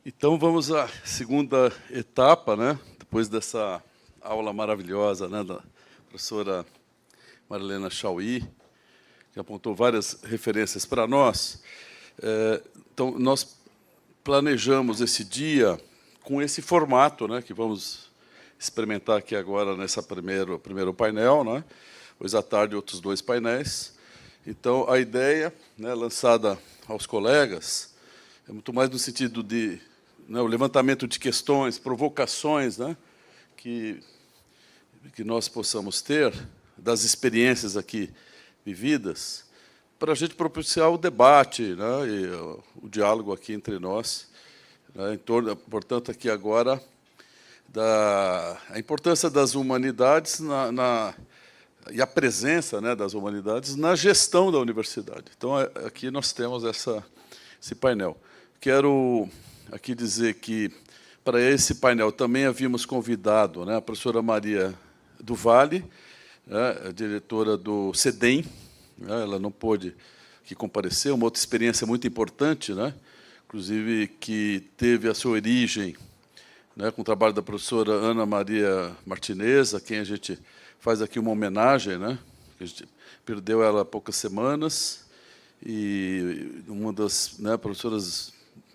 Então, vamos à segunda etapa, né? Depois dessa aula maravilhosa, né, da professora Marilena Chauí, que apontou várias referências para nós. Então, nós planejamos esse dia com esse formato, né, que vamos experimentar aqui agora nessa primeiro painel, né? Hoje à tarde, outros dois painéis. Então, a ideia, né, lançada aos colegas é muito mais no sentido de, né, o levantamento de questões, provocações, né, que nós possamos ter das experiências aqui vividas, para a gente propiciar o debate, né, e o diálogo aqui entre nós, né, em torno, portanto, aqui agora, a importância das humanidades e a presença, né, das humanidades na gestão da universidade. Então, aqui nós temos esse painel. Quero aqui dizer que, para esse painel, também havíamos convidado, né, a professora Maria do Vale, né, a diretora do CEDEM, né, ela não pôde aqui comparecer, uma outra experiência muito importante, né, inclusive que teve a sua origem, né, com o trabalho da professora Ana Maria Martinez, a quem a gente faz aqui uma homenagem, né, a gente perdeu ela há poucas semanas, e uma das, né, professoras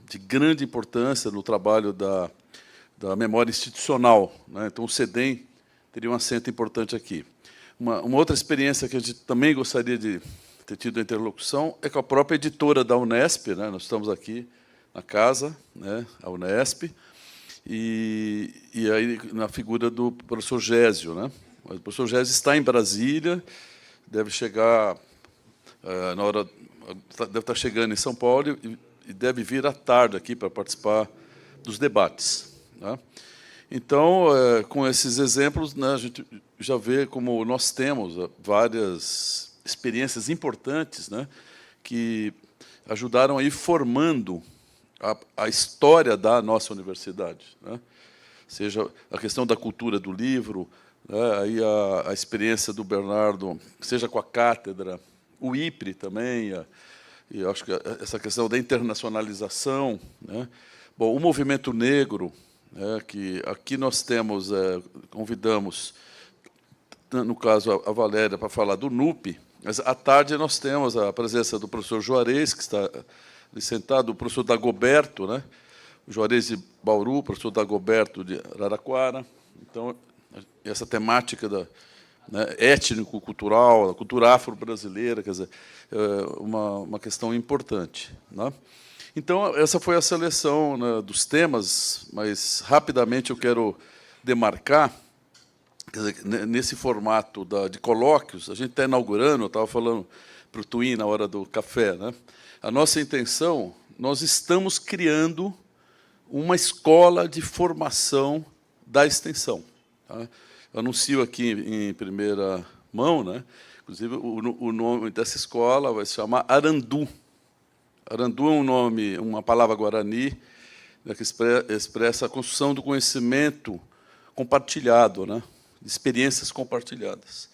de grande importância no trabalho da memória institucional, né? Então, o CEDEM teria um assento importante aqui. Uma outra experiência que a gente também gostaria de ter tido a interlocução é com a própria editora da Unesp, né? Nós estamos aqui na casa, né, a Unesp, e aí na figura do professor Gésio, né? O professor Gésio está em Brasília, deve chegar na hora, deve estar chegando em São Paulo e deve vir à tarde aqui para participar dos debates, né? Então, com esses exemplos, né, a gente já vê como nós temos várias experiências importantes, né, que ajudaram a ir formando a história da nossa universidade, né? Seja a questão da cultura do livro, né, aí a experiência do Bernardo, seja com a cátedra, o IPRE também, e acho que essa questão da internacionalização, né? Bom, o movimento negro, né, que aqui nós temos, convidamos, no caso, a Valéria para falar do NUP, mas à tarde nós temos a presença do professor Juarez, que está ali sentado, o professor Dagoberto, né, o Juarez de Bauru, o professor Dagoberto de Araraquara. Então, essa temática né, étnico-cultural, a cultura afro-brasileira, quer dizer, uma questão importante, né? Então, essa foi a seleção, né, dos temas, mas, rapidamente, eu quero demarcar, quer dizer, nesse formato de colóquios, a gente está inaugurando, eu estava falando para o Twin na hora do café, né? A nossa intenção, nós estamos criando uma escola de formação da extensão, tá? Eu anuncio aqui em primeira mão, né? Inclusive, o nome dessa escola vai se chamar Arandu. Arandu é um nome, uma palavra guarani, né, que expressa a construção do conhecimento compartilhado, né? Experiências compartilhadas.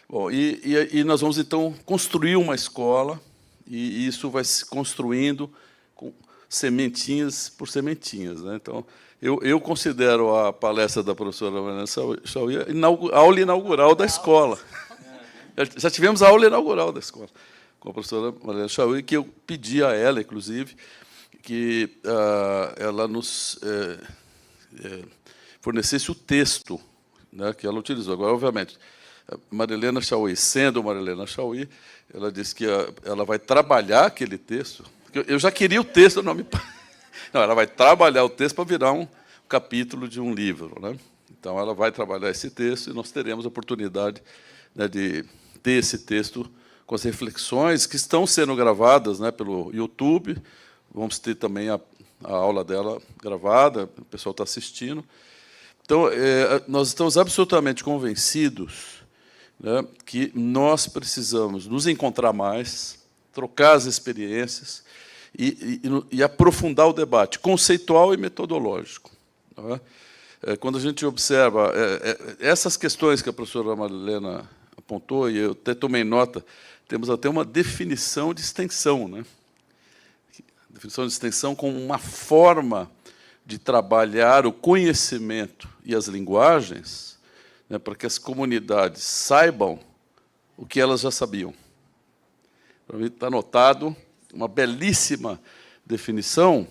Bom, e nós vamos, então, construir uma escola, e isso vai se construindo com sementinhas por sementinhas, né? Então, eu considero a palestra da professora Marilena Chauí a aula inaugural da escola. Já tivemos a aula inaugural da escola com a professora Marilena Chauí, que eu pedi a ela, inclusive, que ela nos fornecesse o texto, né, que ela utilizou. Agora, obviamente, Marilena Chauí, sendo Marilena Chauí, ela disse que ela vai trabalhar aquele texto. Eu já queria o texto, não me... Não, ela vai trabalhar o texto para virar um capítulo de um livro, né? Então, ela vai trabalhar esse texto e nós teremos a oportunidade, né, de ter esse texto com as reflexões que estão sendo gravadas, né, pelo YouTube. Vamos ter também a aula dela gravada, o pessoal está assistindo. Então, nós estamos absolutamente convencidos, né, que nós precisamos nos encontrar mais, trocar as experiências e aprofundar o debate conceitual e metodológico, né? Quando a gente observa essas questões que a professora Marilena apontou, e eu até tomei nota, temos até uma definição de extensão, né? Definição de extensão como uma forma de trabalhar o conhecimento e as linguagens, né, para que as comunidades saibam o que elas já sabiam. Para mim está anotado uma belíssima definição,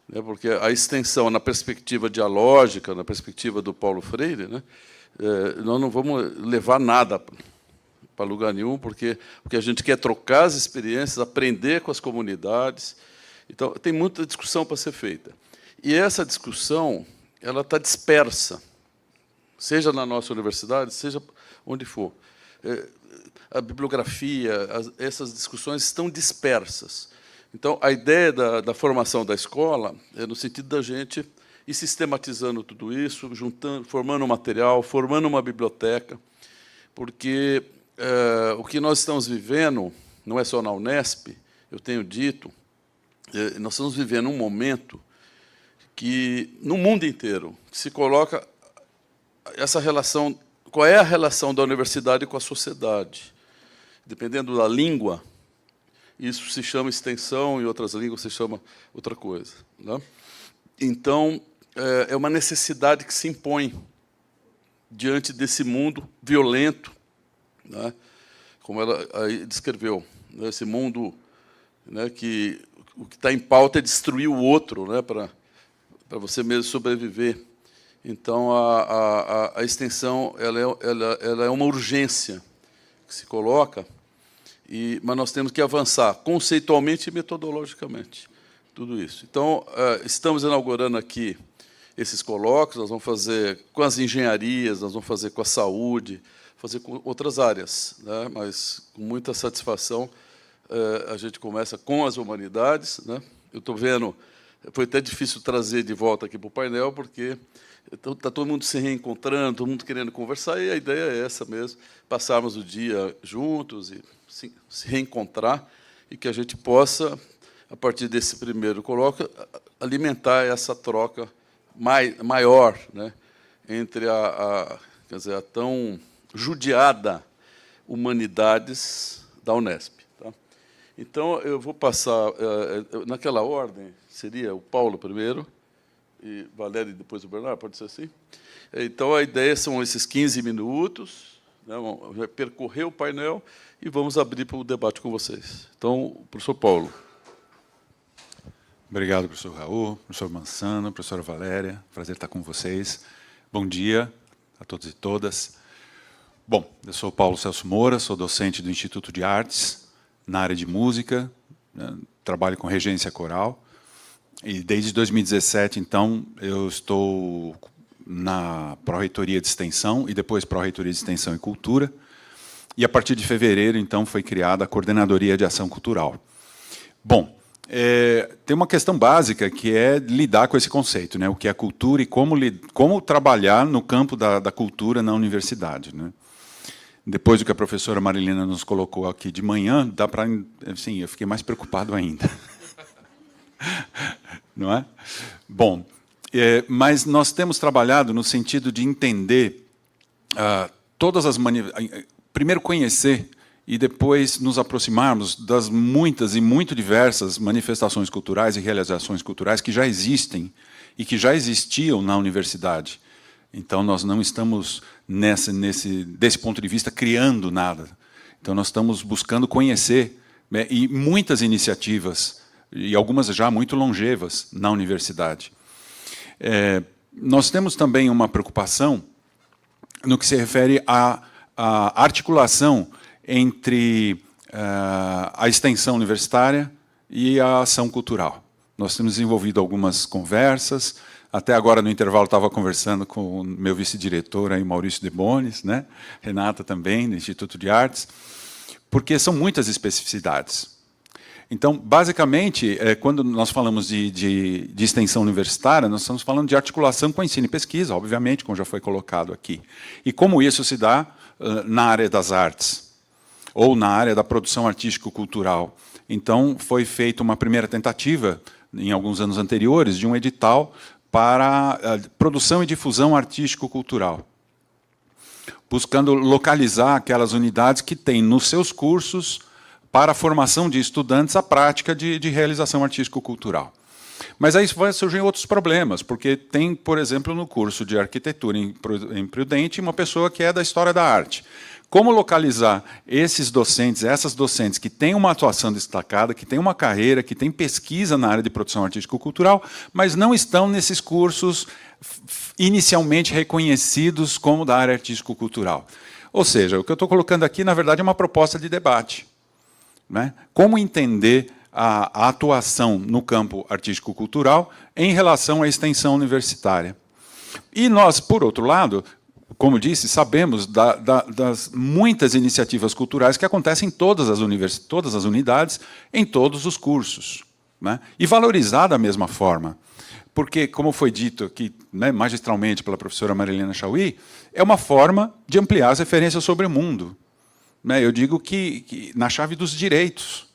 né, porque a extensão, na perspectiva dialógica, na perspectiva do Paulo Freire, né, nós não vamos levar nada para lugar nenhum, porque a gente quer trocar as experiências, aprender com as comunidades. Então, tem muita discussão para ser feita. E essa discussão ela está dispersa, seja na nossa universidade, seja onde for. A bibliografia, essas discussões estão dispersas. Então, a ideia da formação da escola é no sentido da gente ir sistematizando tudo isso, juntando, formando um material, formando uma biblioteca, porque o que nós estamos vivendo, não é só na Unesp, eu tenho dito, nós estamos vivendo um momento que, no mundo inteiro, se coloca essa relação, qual é a relação da universidade com a sociedade. Dependendo da língua, isso se chama extensão, e outras línguas se chama outra coisa, né? Então, é uma necessidade que se impõe diante desse mundo violento, né? Como ela aí descreveu, né? Esse mundo, né, que o que está em pauta é destruir o outro, né, para você mesmo sobreviver. Então, a extensão ela é uma urgência que se coloca, mas nós temos que avançar conceitualmente e metodologicamente, tudo isso. Então, estamos inaugurando aqui esses colóquios, nós vamos fazer com as engenharias, nós vamos fazer com a saúde, fazer com outras áreas, né? Mas, com muita satisfação, a gente começa com as humanidades, né? Eu estou vendo, foi até difícil trazer de volta aqui para o painel, porque está todo mundo se reencontrando, todo mundo querendo conversar, e a ideia é essa mesmo, passarmos o dia juntos e se reencontrar, e que a gente possa, a partir desse primeiro colóquio, alimentar essa troca maior, né, entre quer dizer, a tão judiada humanidades da Unesp. Tá? Então, eu vou passar, naquela ordem, seria o Paulo primeiro, e Valéria e depois o Bernardo, pode ser assim? Então, a ideia são esses 15 minutos, né, vamos percorrer o painel e vamos abrir para o debate com vocês. Então, professor Paulo. Obrigado, professor Raul, professor Mansano, professora Valéria, prazer estar com vocês. Bom dia a todos e todas. Bom, eu sou Paulo Celso Moura, sou docente do Instituto de Artes, na área de música, né, trabalho com regência coral, e desde 2017, então, eu estou na Pró-Reitoria de Extensão e depois Pró-Reitoria de Extensão e Cultura, e a partir de fevereiro, então, foi criada a Coordenadoria de Ação Cultural. Bom, tem uma questão básica que é lidar com esse conceito, né? O que é cultura e como trabalhar no campo da cultura na universidade, né? Depois do que a professora Marilena nos colocou aqui de manhã, dá para, assim, eu fiquei mais preocupado ainda. Não é? Bom, mas nós temos trabalhado no sentido de entender todas as primeiro conhecer e depois nos aproximarmos das muitas e muito diversas manifestações culturais e realizações culturais que já existem e que já existiam na universidade. Então, nós não estamos, desse ponto de vista, criando nada. Então, nós estamos buscando conhecer, né, e muitas iniciativas, e algumas já muito longevas, na universidade. Nós temos também uma preocupação no que se refere à articulação entre a extensão universitária e a ação cultural. Nós temos desenvolvido algumas conversas, até agora no intervalo estava conversando com o meu vice-diretor, aí, Maurício De Bonis, né? Renata também, do Instituto de Artes, porque são muitas especificidades. Então, basicamente, quando nós falamos de extensão universitária, nós estamos falando de articulação com ensino e pesquisa, obviamente, como já foi colocado aqui. E como isso se dá na área das artes, ou na área da produção artístico-cultural. Então, foi feita uma primeira tentativa, em alguns anos anteriores, de um edital para a produção e difusão artístico-cultural, buscando localizar aquelas unidades que têm nos seus cursos, para a formação de estudantes, a prática de realização artístico-cultural. Mas aí surgem outros problemas, porque tem, por exemplo, no curso de arquitetura em Prudente, uma pessoa que é da história da arte. Como localizar esses docentes, essas docentes que têm uma atuação destacada, que têm uma carreira, que têm pesquisa na área de produção artístico-cultural, mas não estão nesses cursos inicialmente reconhecidos como da área artístico-cultural? Ou seja, o que eu estou colocando aqui, na verdade, é uma proposta de debate, né? Como entender a atuação no campo artístico-cultural em relação à extensão universitária. E nós, por outro lado, como disse, sabemos das muitas iniciativas culturais que acontecem em todas as unidades, em todos os cursos, né? E valorizar da mesma forma. Porque, como foi dito aqui, né, magistralmente pela professora Marilena Chauí, é uma forma de ampliar as referências sobre o mundo. Né? Eu digo que na chave dos direitos.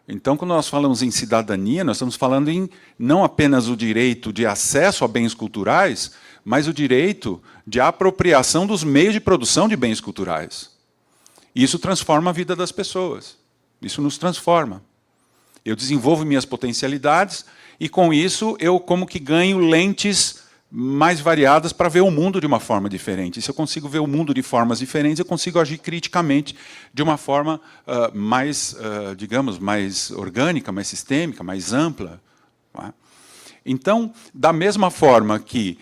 Então, quando nós falamos em cidadania, nós estamos falando em não apenas o direito de acesso a bens culturais, mas o direito de apropriação dos meios de produção de bens culturais. Isso transforma a vida das pessoas. Isso nos transforma. Eu desenvolvo minhas potencialidades e, com isso, eu como que ganho lentes mais variadas para ver o mundo de uma forma diferente. E se eu consigo ver o mundo de formas diferentes, eu consigo agir criticamente de uma forma mais, digamos, mais orgânica, mais sistêmica, mais ampla. Não é? Então, da mesma forma que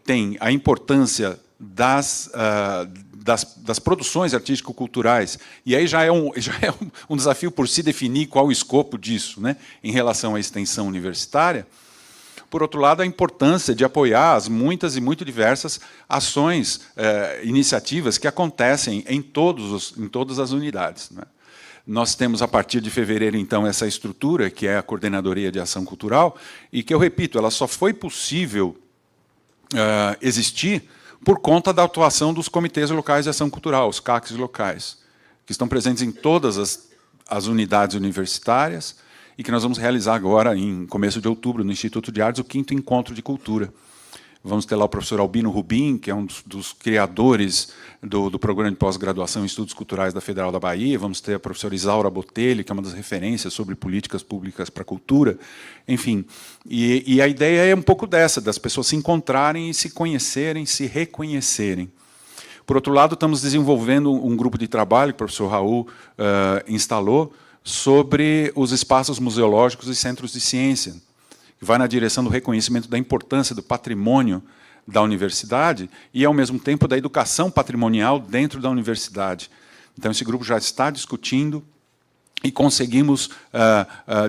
tem a importância das produções artístico-culturais, e aí já é um desafio por si definir qual o escopo disso, né, em relação à extensão universitária. Por outro lado, a importância de apoiar as muitas e muito diversas ações, iniciativas que acontecem em todas as unidades, né. Nós temos, a partir de fevereiro, então, essa estrutura, que é a Coordenadoria de Ação Cultural, e que, eu repito, ela só foi possível existir por conta da atuação dos comitês locais de ação cultural, os CACs locais, que estão presentes em todas as unidades universitárias, e que nós vamos realizar agora, em começo de outubro, no Instituto de Artes, o 5º Encontro de Cultura. Vamos ter lá o professor Albino Rubim, que é um dos criadores do programa de pós-graduação em Estudos Culturais da Federal da Bahia. Vamos ter a professora Isaura Botelho, que é uma das referências sobre políticas públicas para a cultura. Enfim, e a ideia é um pouco dessa, das pessoas se encontrarem e se conhecerem, se reconhecerem. Por outro lado, estamos desenvolvendo um grupo de trabalho que o professor Raul instalou sobre os espaços museológicos e centros de ciência, que vai na direção do reconhecimento da importância do patrimônio da universidade e, ao mesmo tempo, da educação patrimonial dentro da universidade. Então, esse grupo já está discutindo e conseguimos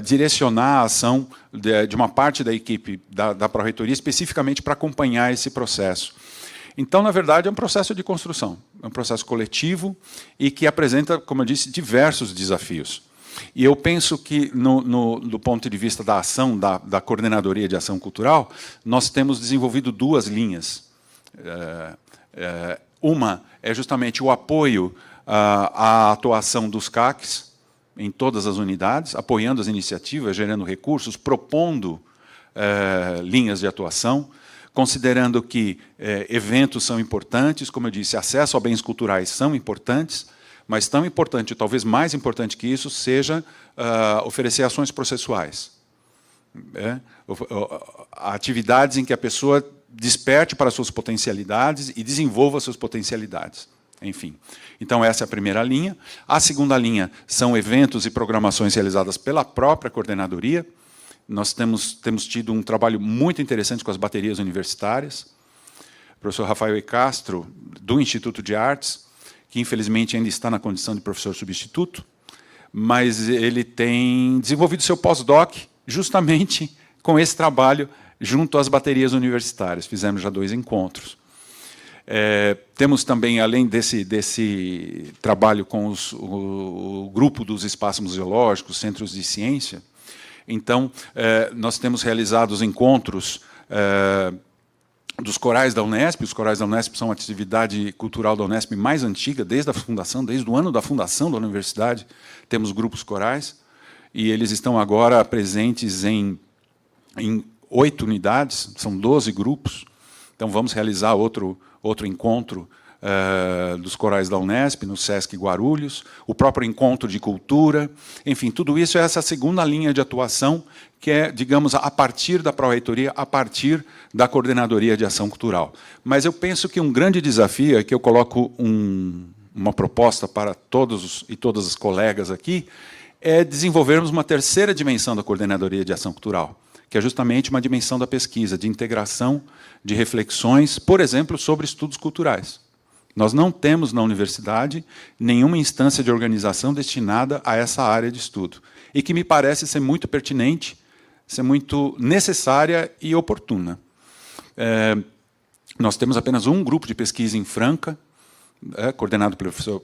direcionar a ação de uma parte da equipe da Pró-Reitoria, especificamente para acompanhar esse processo. Então, na verdade, é um processo de construção, é um processo coletivo e que apresenta, como eu disse, diversos desafios. E eu penso que, do ponto de vista da ação, da Coordenadoria de Ação Cultural, nós temos desenvolvido duas linhas. Uma é justamente o apoio à atuação dos CACs em todas as unidades, apoiando as iniciativas, gerando recursos, propondo linhas de atuação, considerando que eventos são importantes, como eu disse, acesso a bens culturais são importantes, mas tão importante, talvez mais importante que isso, seja oferecer ações processuais. Atividades em que a pessoa desperte para suas potencialidades e desenvolva suas potencialidades. Enfim. Então, essa é a primeira linha. A segunda linha são eventos e programações realizadas pela própria coordenadoria. Nós temos tido um trabalho muito interessante com as baterias universitárias. O professor Rafael E. Castro, do Instituto de Artes, que infelizmente ainda está na condição de professor substituto, mas ele tem desenvolvido seu pós-doc justamente com esse trabalho junto às baterias universitárias. Fizemos já 2 encontros. Temos também, além desse trabalho com o grupo dos espaços museológicos, centros de ciência, então, nós temos realizado os encontros dos corais da Unesp. Os corais da Unesp são a atividade cultural da Unesp mais antiga, desde a fundação, desde o ano da fundação da universidade, temos grupos corais, e eles estão agora presentes em 8 unidades, são 12 grupos. Então, vamos realizar outro encontro dos corais da Unesp, no Sesc Guarulhos, o próprio Encontro de Cultura, enfim, tudo isso é essa segunda linha de atuação, que é, digamos, a partir da Pró-Reitoria, a partir da Coordenadoria de Ação Cultural. Mas eu penso que um grande desafio, é que eu coloco uma proposta para todos e todas as colegas aqui, é desenvolvermos uma terceira dimensão da Coordenadoria de Ação Cultural, que é justamente uma dimensão da pesquisa, de integração de reflexões, por exemplo, sobre estudos culturais. Nós não temos na universidade nenhuma instância de organização destinada a essa área de estudo, e que me parece ser muito pertinente, ser muito necessária e oportuna. Nós temos apenas um grupo de pesquisa em Franca, coordenado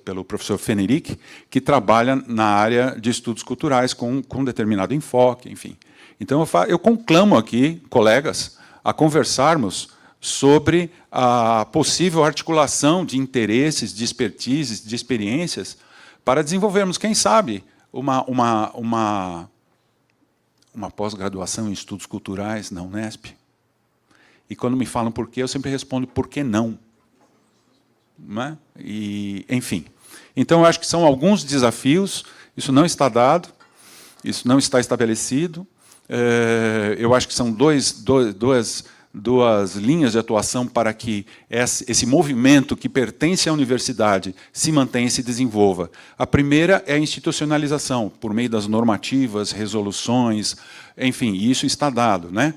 pelo professor Fenerick, que trabalha na área de estudos culturais com determinado enfoque, enfim. Então, eu conclamo aqui, colegas, a conversarmos sobre a possível articulação de interesses, de expertises, de experiências, para desenvolvermos, quem sabe, uma pós-graduação em estudos culturais na Unesp. E quando me falam por quê, eu sempre respondo, por que não? Não é? E, enfim. Então, eu acho que são alguns desafios, isso não está dado, isso não está estabelecido. Eu acho que são duas linhas de atuação para que esse movimento que pertence à universidade se mantenha e se desenvolva. A primeira é a institucionalização, por meio das normativas, resoluções, enfim, isso está dado, né?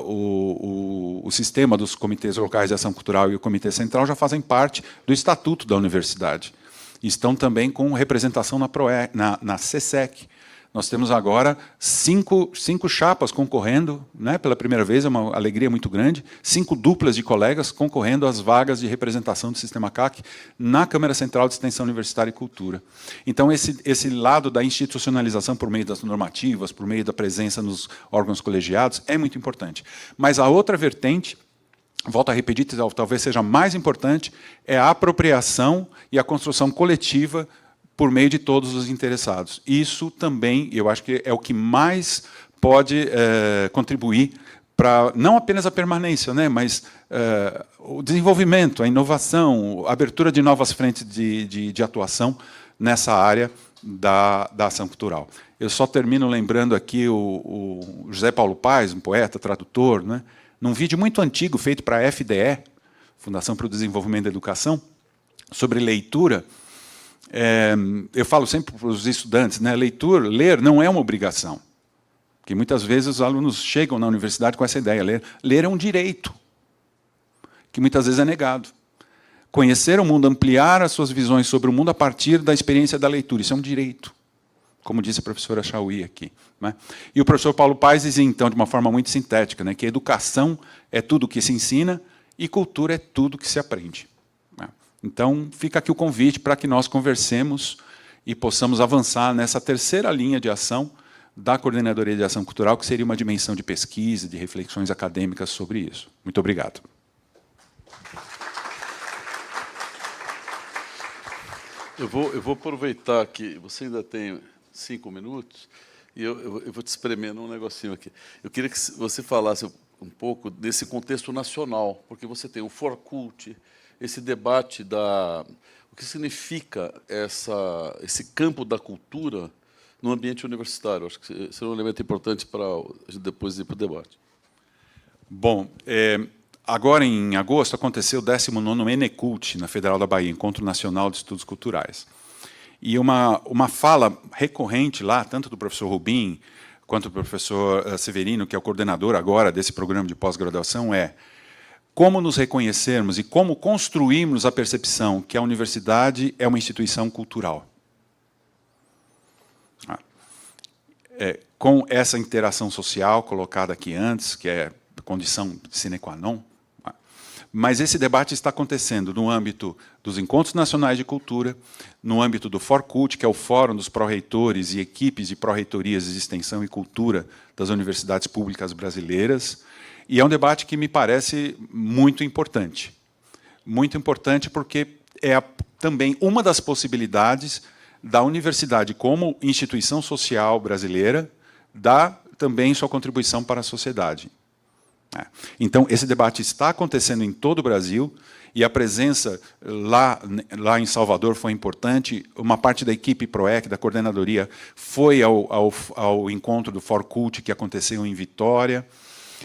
O sistema dos comitês locais de ação cultural e o comitê central já fazem parte do estatuto da universidade. Estão também com representação na CSEC. Nós temos agora cinco chapas concorrendo, né, pela primeira vez, é uma alegria muito grande, 5 duplas de colegas concorrendo às vagas de representação do Sistema CAC na Câmara Central de Extensão Universitária e Cultura. Então, esse lado da institucionalização por meio das normativas, por meio da presença nos órgãos colegiados, é muito importante. Mas a outra vertente, volto a repetir, talvez seja mais importante, é a apropriação e a construção coletiva por meio de todos os interessados. Isso também, eu acho que é o que mais pode contribuir para, não apenas a permanência, né, mas o desenvolvimento, a inovação, a abertura de novas frentes de atuação nessa área da ação cultural. Eu só termino lembrando aqui o José Paulo Paes, um poeta, tradutor, né, num vídeo muito antigo feito para a FDE, Fundação para o Desenvolvimento da Educação, sobre leitura. Eu falo sempre para os estudantes, né, ler não é uma obrigação. Porque muitas vezes os alunos chegam na universidade com essa ideia, ler é um direito, que muitas vezes é negado. Conhecer o mundo, ampliar as suas visões sobre o mundo a partir da experiência da leitura, isso é um direito, como disse a professora Chauí aqui, né? E o professor Paulo Paes dizia, então, de uma forma muito sintética, né, que educação é tudo que se ensina e cultura é tudo que se aprende. Então, fica aqui o convite para que nós conversemos e possamos avançar nessa terceira linha de ação da Coordenadoria de Ação Cultural, que seria uma dimensão de pesquisa, de reflexões acadêmicas sobre isso. Muito obrigado. Eu vou aproveitar que você ainda tem 5 minutos e eu vou te espremer num negocinho aqui. Eu queria que você falasse um pouco desse contexto nacional, porque você tem o Forcult, esse debate o que significa esse campo da cultura no ambiente universitário. Acho que esse é um elemento importante para a gente depois ir para o debate. Bom, agora em agosto aconteceu o 19º Enecult, na Federal da Bahia, Encontro Nacional de Estudos Culturais. E uma fala recorrente lá, tanto do professor Rubim quanto do professor Severino, que é o coordenador agora desse programa de pós-graduação, é como nos reconhecermos e como construirmos a percepção que a universidade é uma instituição cultural. Com essa interação social colocada aqui antes, que é condição sine qua non, mas esse debate está acontecendo no âmbito dos Encontros Nacionais de Cultura, no âmbito do Forcult, que é o Fórum dos Pró-Reitores e equipes de pró-reitorias de extensão e cultura das universidades públicas brasileiras, e é um debate que me parece muito importante. Muito importante porque é também uma das possibilidades da universidade como instituição social brasileira dar também sua contribuição para a sociedade. Então, esse debate está acontecendo em todo o Brasil, e a presença lá em Salvador foi importante. Uma parte da equipe PROEC, da coordenadoria, foi ao encontro do ForCult, que aconteceu em Vitória.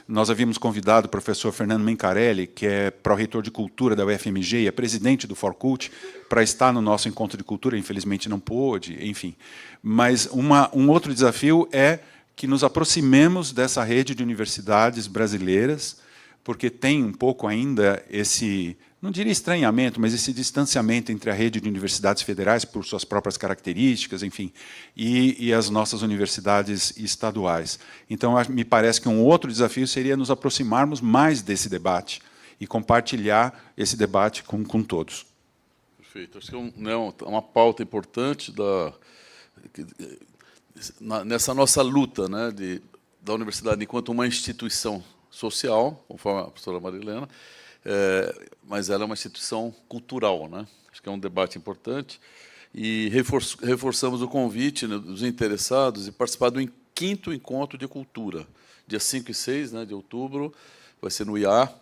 Nós havíamos convidado o professor Fernando Mencarelli, que é pró-reitor de Cultura da UFMG e é presidente do ForCult, para estar no nosso encontro de cultura. Infelizmente não pôde, enfim. Mas um outro desafio é que nos aproximemos dessa rede de universidades brasileiras, porque tem um pouco ainda esse, não diria estranhamento, mas esse distanciamento entre a rede de universidades federais, por suas próprias características, enfim, e as nossas universidades estaduais. Então, me parece que um outro desafio seria nos aproximarmos mais desse debate e compartilhar esse debate com todos. Perfeito. Acho que é uma pauta importante nessa nossa luta, né, da universidade enquanto uma instituição social, conforme a professora Marilena, mas ela é uma instituição cultural, né? Acho que é um debate importante. E reforçamos o convite, né, dos interessados de participar do 5º Encontro de Cultura, dia 5 e 6, né, de outubro, vai ser no IA,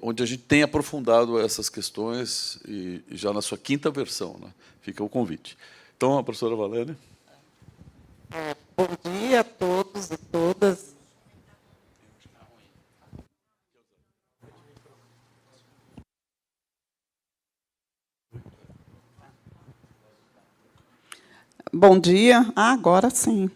onde a gente tem aprofundado essas questões, e já na sua 5ª versão, né? Fica o convite. Então, a professora Valéria. Bom dia a todos e todas. Bom dia. Agora sim.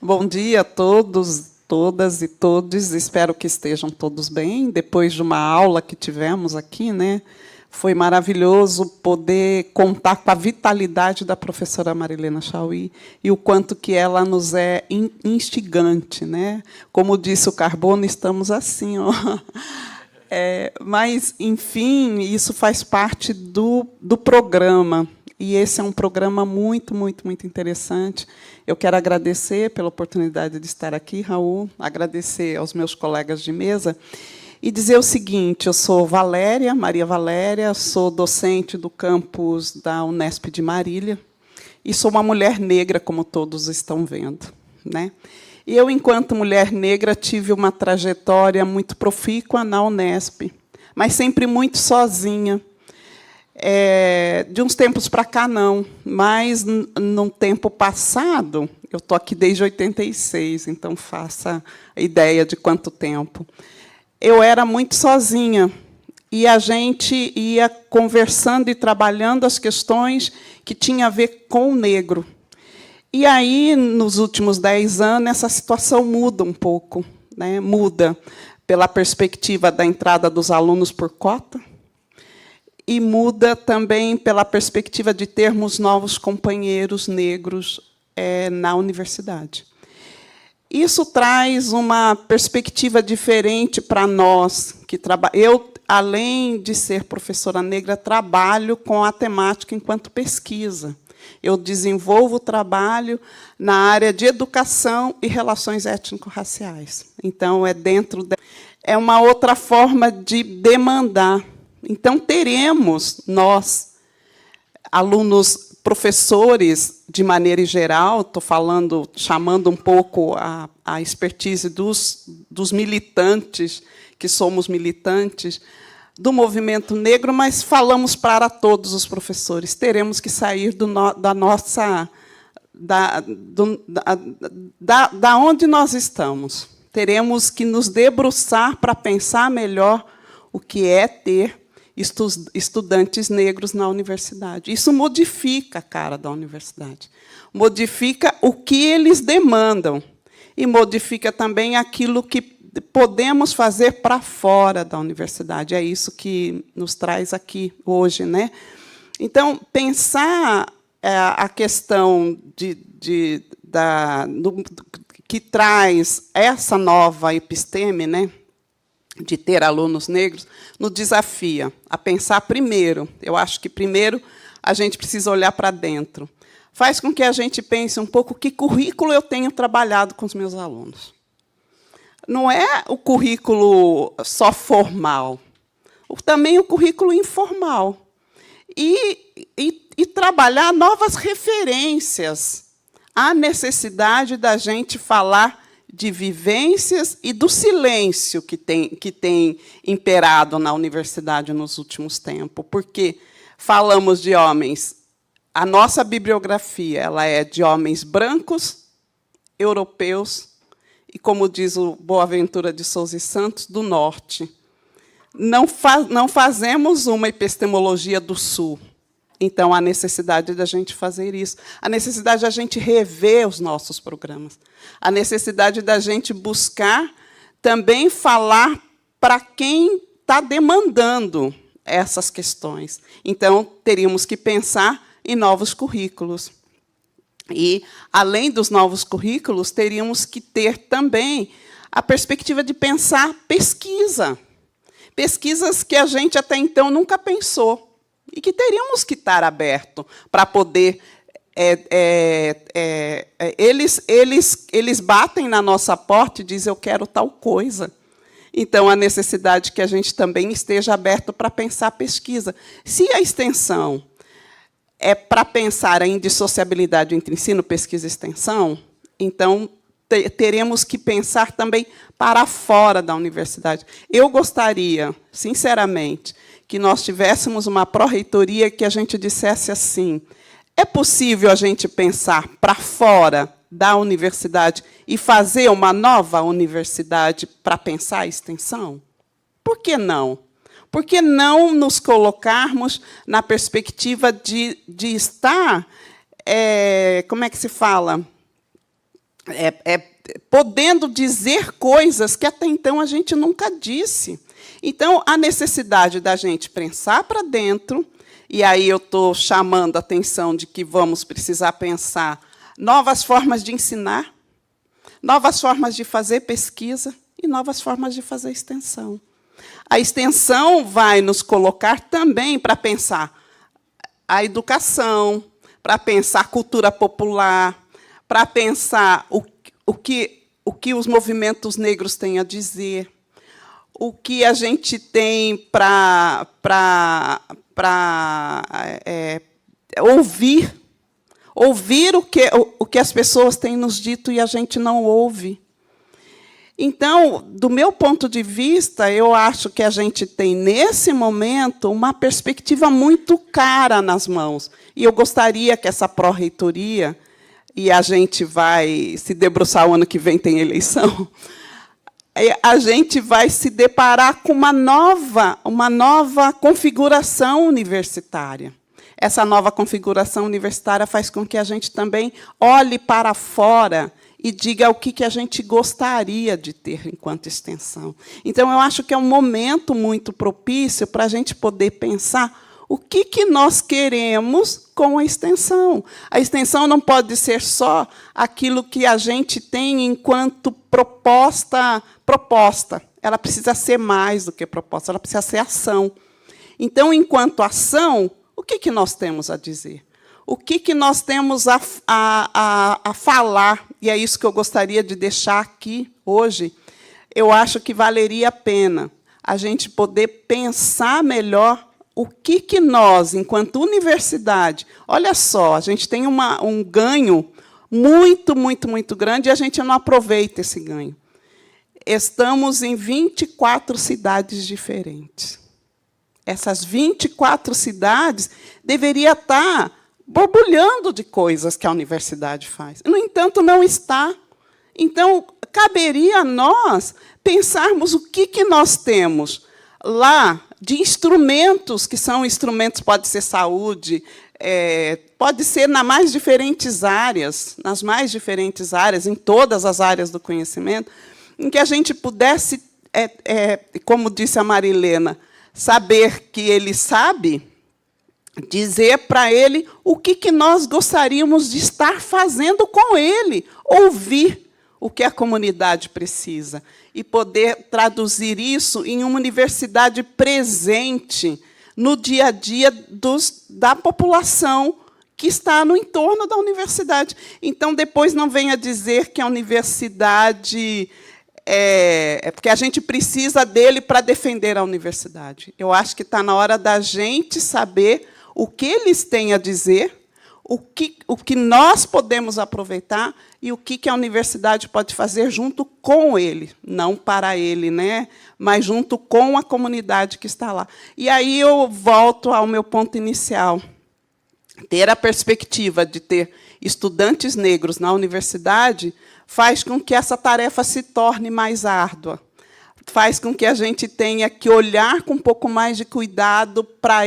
Bom dia a todos, todas e todos. Espero que estejam todos bem. Depois de uma aula que tivemos aqui, né? Foi maravilhoso poder contar com a vitalidade da professora Marilena Chauí e o quanto que ela nos é instigante, né? Como disse o Carbono, estamos assim, ó. Mas, enfim, isso faz parte do programa. E esse é um programa muito, muito, muito interessante. Eu quero agradecer pela oportunidade de estar aqui, Raul, agradecer aos meus colegas de mesa e dizer o seguinte: eu sou Valéria, Maria Valéria, sou docente do campus da Unesp de Marília e sou uma mulher negra, como todos estão vendo, né? E eu, enquanto mulher negra, tive uma trajetória muito profícua na Unesp, mas sempre muito sozinha. De uns tempos para cá, não, mas, num tempo passado, eu estou aqui desde 86, então faça a ideia de quanto tempo. Eu era muito sozinha, e a gente ia conversando e trabalhando as questões que tinham a ver com o negro. E aí, nos últimos 10 anos, essa situação muda um pouco, né? Muda pela perspectiva da entrada dos alunos por cota, e muda também pela perspectiva de termos novos companheiros negros na universidade. Isso traz uma perspectiva diferente para nós que trabalhamos. Eu, além de ser professora negra, trabalho com a temática enquanto pesquisa. Eu desenvolvo trabalho na área de educação e relações étnico-raciais. Então, é uma outra forma de demandar. Então, teremos, nós, alunos, professores, de maneira geral, estou chamando um pouco a expertise dos militantes, que somos militantes, do movimento negro, mas falamos para todos os professores. Teremos que sair da onde nós estamos. Teremos que nos debruçar para pensar melhor o que é ter estudantes negros na universidade. Isso modifica a cara da universidade, modifica o que eles demandam e modifica também aquilo que podemos fazer para fora da universidade. É isso que nos traz aqui hoje, né? Então, pensar a questão que traz essa nova episteme, né, de ter alunos negros, nos desafia a pensar primeiro. Eu acho que, primeiro, a gente precisa olhar para dentro. Faz com que a gente pense um pouco que currículo eu tenho trabalhado com os meus alunos. Não é o currículo só formal, também o currículo informal. E trabalhar novas referências. Há necessidade da gente falar de vivências e do silêncio que tem imperado na universidade nos últimos tempos. Porque falamos de homens, a nossa bibliografia ela é de homens brancos, europeus, e, como diz o Boaventura de Souza e Santos, do Norte. Não fazemos uma epistemologia do Sul. Então, há necessidade da gente fazer isso. A necessidade da gente rever os nossos programas. A necessidade da gente buscar também falar para quem está demandando essas questões. Então, teríamos que pensar em novos currículos. E, além dos novos currículos, teríamos que ter também a perspectiva de pensar pesquisa. Pesquisas que a gente, até então, nunca pensou. E que teríamos que estar aberto para poder... Eles batem na nossa porta e dizem, eu quero tal coisa. Então, a necessidade que a gente também esteja aberto para pensar pesquisa. Se a extensão é para pensar a indissociabilidade entre ensino, pesquisa e extensão, então teremos que pensar também para fora da universidade. Eu gostaria, sinceramente, que nós tivéssemos uma pró-reitoria que a gente dissesse assim, é possível a gente pensar para fora da universidade e fazer uma nova universidade para pensar a extensão? Por que não? Por que não nos colocarmos na perspectiva de estar, como é que se fala? Podendo dizer coisas que até então a gente nunca disse. Então, a necessidade da gente pensar para dentro, e aí eu estou chamando a atenção de que vamos precisar pensar novas formas de ensinar, novas formas de fazer pesquisa e novas formas de fazer extensão. A extensão vai nos colocar também para pensar a educação, para pensar a cultura popular, para pensar o que os movimentos negros têm a dizer, o que a gente tem para ouvir o que as pessoas têm nos dito e a gente não ouve. Então, do meu ponto de vista, eu acho que a gente tem, nesse momento, uma perspectiva muito cara nas mãos. E eu gostaria que essa pró-reitoria, e a gente vai se debruçar o ano que vem, tem eleição, a gente vai se deparar com uma nova configuração universitária. Essa nova configuração universitária faz com que a gente também olhe para fora e diga o que a gente gostaria de ter enquanto extensão. Então, eu acho que é um momento muito propício para a gente poder pensar o que nós queremos com a extensão. A extensão não pode ser só aquilo que a gente tem enquanto proposta. Ela precisa ser mais do que proposta, ela precisa ser ação. Então, enquanto ação, o que nós temos a dizer? O que nós temos a falar? E é isso que eu gostaria de deixar aqui hoje. Eu acho que valeria a pena a gente poder pensar melhor o que nós, enquanto universidade... Olha só, a gente tem um ganho muito, muito, muito grande e a gente não aproveita esse ganho. Estamos em 24 cidades diferentes. Essas 24 cidades deveriam estar borbulhando de coisas que a universidade faz. No entanto, não está. Então, caberia a nós pensarmos o que nós temos lá de instrumentos, que são instrumentos, pode ser saúde, pode ser nas mais diferentes áreas, em todas as áreas do conhecimento, em que a gente pudesse, como disse a Marilena, saber que ele sabe, dizer para ele o que nós gostaríamos de estar fazendo com ele, ouvir o que a comunidade precisa e poder traduzir isso em uma universidade presente no dia a dia da população que está no entorno da universidade. Então, depois não venha dizer que a universidade... porque a gente precisa dele para defender a universidade. Eu acho que está na hora da gente saber o que eles têm a dizer, o que nós podemos aproveitar e o que a universidade pode fazer junto com ele, não para ele, né? Mas junto com a comunidade que está lá. E aí eu volto ao meu ponto inicial. Ter a perspectiva de ter estudantes negros na universidade faz com que essa tarefa se torne mais árdua, faz com que a gente tenha que olhar com um pouco mais de cuidado para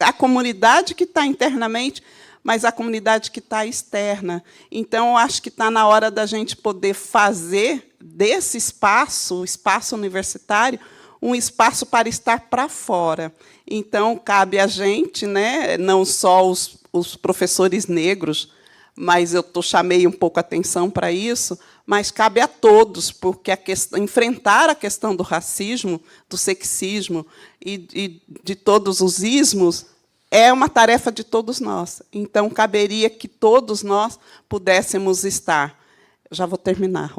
a comunidade que está internamente, mas a comunidade que está externa. Então, eu acho que está na hora da gente poder fazer desse espaço, o espaço universitário, um espaço para estar para fora. Então, cabe a gente, né, não só os professores negros, mas eu chamei um pouco a atenção para isso, mas cabe a todos, porque enfrentar a questão do racismo, do sexismo e de todos os ismos é uma tarefa de todos nós. Então, caberia que todos nós pudéssemos estar... Já vou terminar.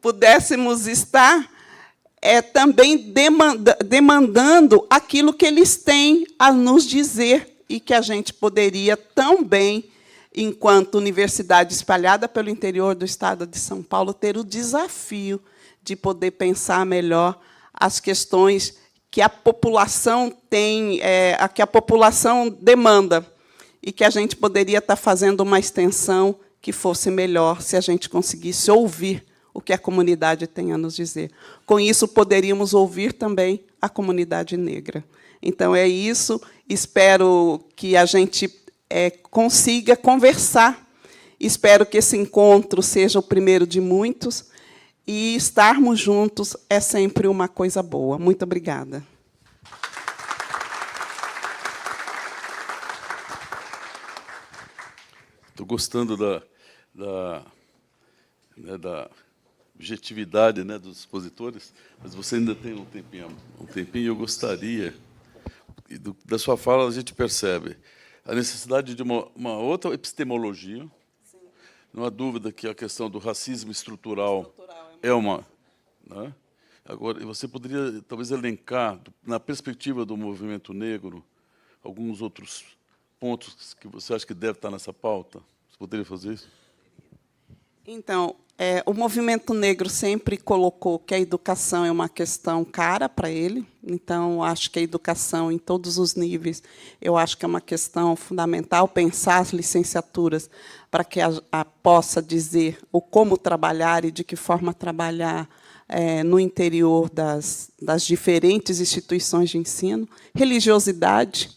Pudéssemos estar também demandando aquilo que eles têm a nos dizer e que a gente poderia também, enquanto universidade espalhada pelo interior do Estado de São Paulo, ter o desafio de poder pensar melhor as questões que a população tem, que a população demanda, e que a gente poderia estar fazendo uma extensão que fosse melhor se a gente conseguisse ouvir o que a comunidade tem a nos dizer. Com isso, poderíamos ouvir também a comunidade negra. Então, é isso. Espero que a gente consiga conversar. Espero que esse encontro seja o primeiro de muitos. E estarmos juntos é sempre uma coisa boa. Muito obrigada. Estou gostando da objetividade, né, dos expositores, mas você ainda tem um tempinho, e eu gostaria, e da sua fala a gente percebe a necessidade de uma outra epistemologia. Sim. Não há dúvida que a questão do racismo estrutural é uma... Né? Agora, você poderia, talvez, elencar, na perspectiva do movimento negro, alguns outros pontos que você acha que deve estar nessa pauta? Você poderia fazer isso? Então, o movimento negro sempre colocou que a educação é uma questão cara para ele. Então, acho que a educação, em todos os níveis, eu acho que é uma questão fundamental, pensar as licenciaturas para que possa dizer o como trabalhar e de que forma trabalhar no interior das diferentes instituições de ensino. Religiosidade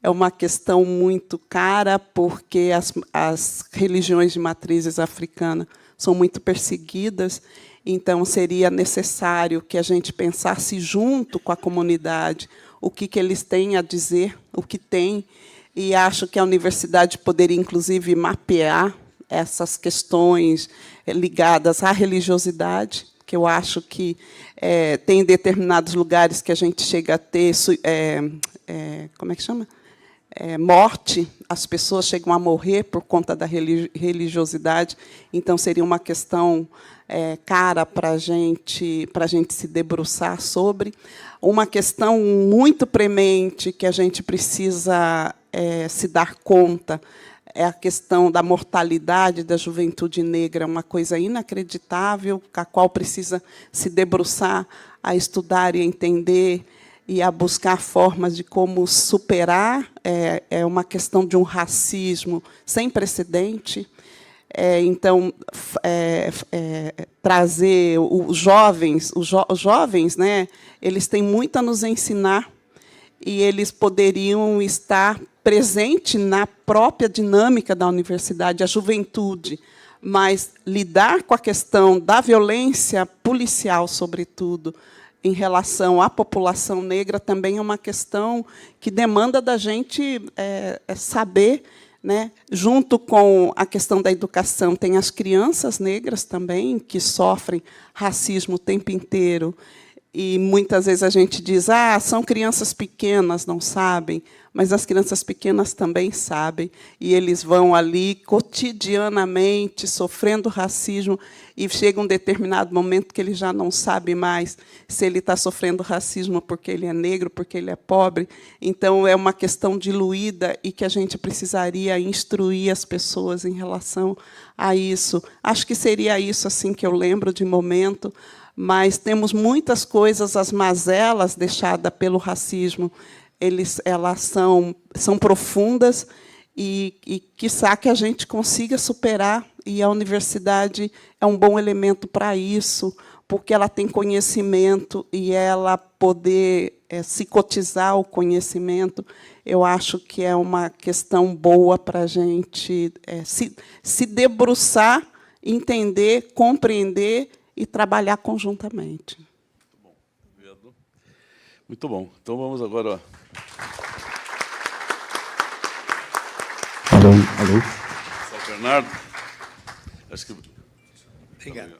é uma questão muito cara, porque as religiões de matrizes africana são muito perseguidas, então seria necessário que a gente pensasse junto com a comunidade o que eles têm a dizer, o que tem, e acho que a universidade poderia, inclusive, mapear essas questões ligadas à religiosidade, que eu acho que tem determinados lugares que a gente chega a ter, como é que chama? Morte, as pessoas chegam a morrer por conta da religiosidade, então seria uma questão cara para a gente se debruçar sobre. Uma questão muito premente que a gente precisa se dar conta é a questão da mortalidade da juventude negra, uma coisa inacreditável, com a qual precisa se debruçar, a estudar e a entender, e a buscar formas de como superar. É uma questão de um racismo sem precedente. Então, trazer os jovens, né, eles têm muito a nos ensinar, e eles poderiam estar presentes na própria dinâmica da universidade, a juventude, mas lidar com a questão da violência policial, sobretudo, em relação à população negra, também é uma questão que demanda da gente saber, né? Junto com a questão da educação, tem as crianças negras também, que sofrem racismo o tempo inteiro, E muitas vezes a gente diz, são crianças pequenas, não sabem, mas as crianças pequenas também sabem, e eles vão ali cotidianamente sofrendo racismo, e chega um determinado momento que ele já não sabe mais se ele está sofrendo racismo porque ele é negro, porque ele é pobre. Então, é uma questão diluída e que a gente precisaria instruir as pessoas em relação a isso. Acho que seria isso assim que eu lembro de momento, mas temos muitas coisas, as mazelas deixadas pelo racismo, elas são profundas e quiçá que a gente consiga superar, e a universidade é um bom elemento para isso, porque ela tem conhecimento e ela poder se cotizar o conhecimento, eu acho que é uma questão boa para a gente se debruçar, entender, compreender e trabalhar conjuntamente. Muito bom. Obrigado. Muito bom. Então, vamos agora... Alô, alô. São Bernardo. Acho que... Obrigado.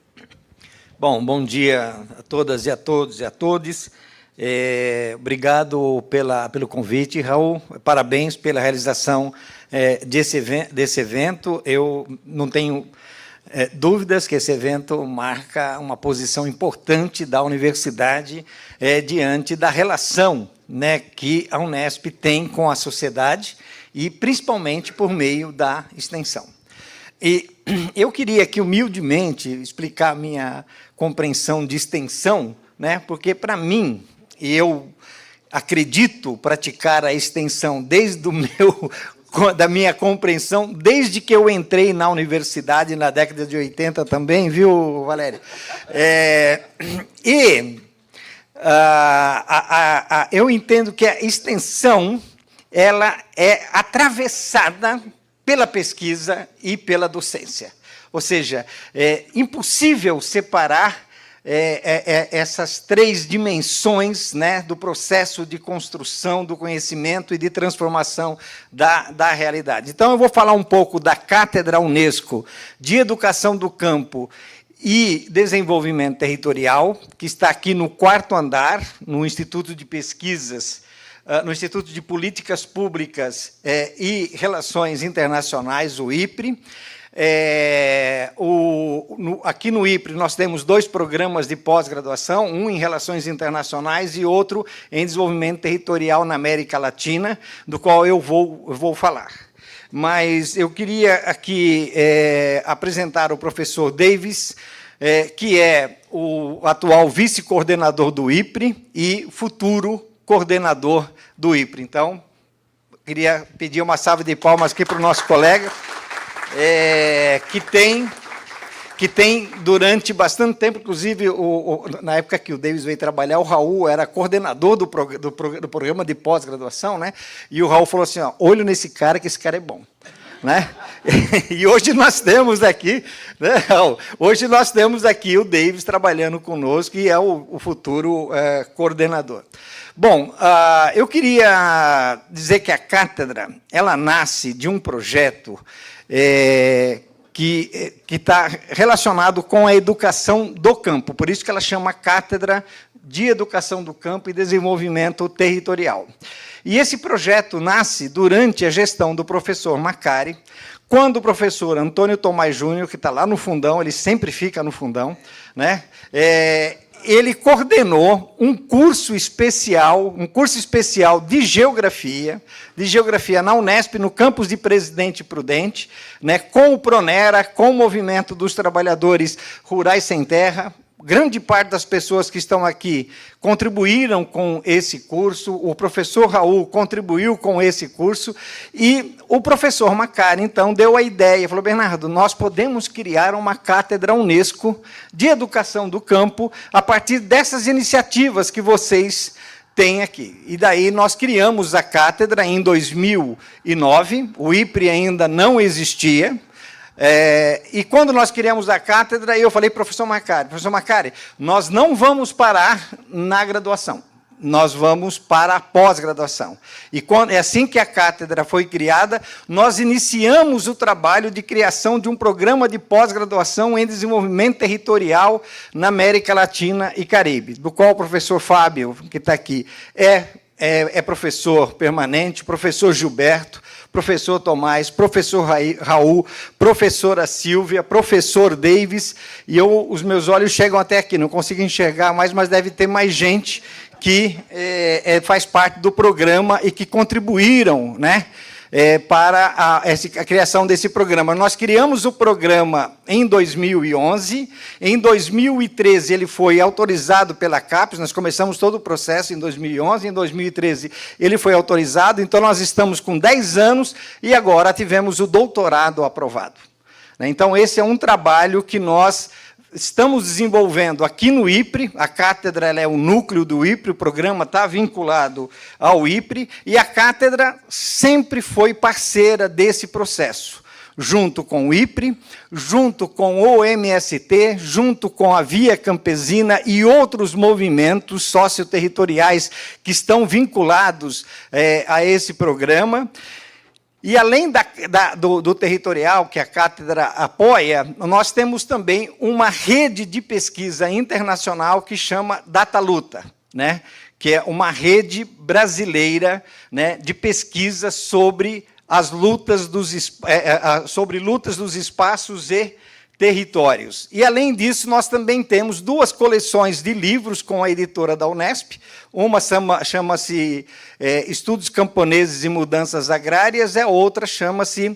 Bom dia a todas e a todos e a todes. Obrigado pelo convite, Raul. Parabéns pela realização desse evento. Eu não tenho dúvidas que esse evento marca uma posição importante da universidade diante da relação, né, que a Unesp tem com a sociedade e, principalmente, por meio da extensão. E eu queria aqui, humildemente, explicar a minha compreensão de extensão, né, porque, para mim, eu acredito praticar a extensão desde da minha compreensão, desde que eu entrei na universidade, na década de 80 também, viu, Valéria? Eu entendo que a extensão ela é atravessada pela pesquisa e pela docência. Ou seja, é impossível separar essas três dimensões, né, do processo de construção do conhecimento e de transformação da realidade. Então, eu vou falar um pouco da Cátedra Unesco de Educação do Campo e Desenvolvimento Territorial, que está aqui no 4º andar, no Instituto de Pesquisas, no Instituto de Políticas Públicas e Relações Internacionais, o IPRE. Aqui no IPRE, nós temos 2 programas de pós-graduação, um em Relações Internacionais e outro em Desenvolvimento Territorial na América Latina, do qual eu vou falar. Mas eu queria aqui apresentar o professor Davis, que é o atual vice-coordenador do IPRE e futuro coordenador do IPRE. Então, queria pedir uma salva de palmas aqui para o nosso colega, que tem durante bastante tempo, inclusive, na época que o Davis veio trabalhar, o Raul era coordenador do programa de pós-graduação, né? E o Raul falou assim, olho nesse cara, que esse cara é bom. Né? E hoje nós temos aqui, né, Raul? Hoje nós temos aqui o Davis trabalhando conosco, e é o futuro coordenador. Bom, eu queria dizer que a cátedra ela nasce de um projeto que está relacionado com a educação do campo, por isso que ela chama Cátedra de Educação do Campo e Desenvolvimento Territorial. E esse projeto nasce durante a gestão do professor Macari, quando o professor Antônio Tomás Júnior, que está lá no fundão, ele sempre fica no fundão, né? Ele coordenou um curso especial de geografia na Unesp, no campus de Presidente Prudente, né, com o Pronera, com o Movimento dos Trabalhadores Rurais Sem Terra. Grande parte das pessoas que estão aqui contribuíram com esse curso, o professor Raul contribuiu com esse curso, e o professor Macari, então, deu a ideia, falou, Bernardo, nós podemos criar uma cátedra Unesco de educação do campo a partir dessas iniciativas que vocês têm aqui. E daí nós criamos a cátedra em 2009, o IPRE ainda não existia. E quando nós criamos a cátedra, eu falei, professor Macari, nós não vamos parar na graduação. nós vamos para a pós-graduação. E é assim que a cátedra foi criada, nós iniciamos o trabalho de criação de um programa de pós-graduação em desenvolvimento territorial na América Latina e Caribe, do qual o professor Fábio, que está aqui, é professor permanente, professor Gilberto, professor Tomás, professor Raul, professora Silvia, professor Davis, e os meus olhos chegam até aqui, não consigo enxergar mais, mas deve ter mais gente que faz parte do programa e que contribuíram, né, para a criação desse programa. Nós criamos o programa em 2011, em 2013 ele foi autorizado pela CAPES, nós começamos todo o processo em 2011, em 2013 ele foi autorizado, então nós estamos com 10 anos e agora tivemos o doutorado aprovado. Então, esse é um trabalho que nós estamos desenvolvendo aqui no IPRE, a cátedra ela é o núcleo do IPRE, o programa está vinculado ao IPRE, e a cátedra sempre foi parceira desse processo, junto com o IPRE, junto com o MST, junto com a Via Campesina e outros movimentos socioterritoriais que estão vinculados a esse programa. E, além do territorial, que a cátedra apoia, nós temos também uma rede de pesquisa internacional que chama Dataluta, né? Que é uma rede brasileira, né, de pesquisa sobre as lutas sobre lutas dos espaços e territórios. E, além disso, nós também temos 2 coleções de livros com a editora da Unesp. Uma chama-se Estudos Camponeses e Mudanças Agrárias, a outra chama-se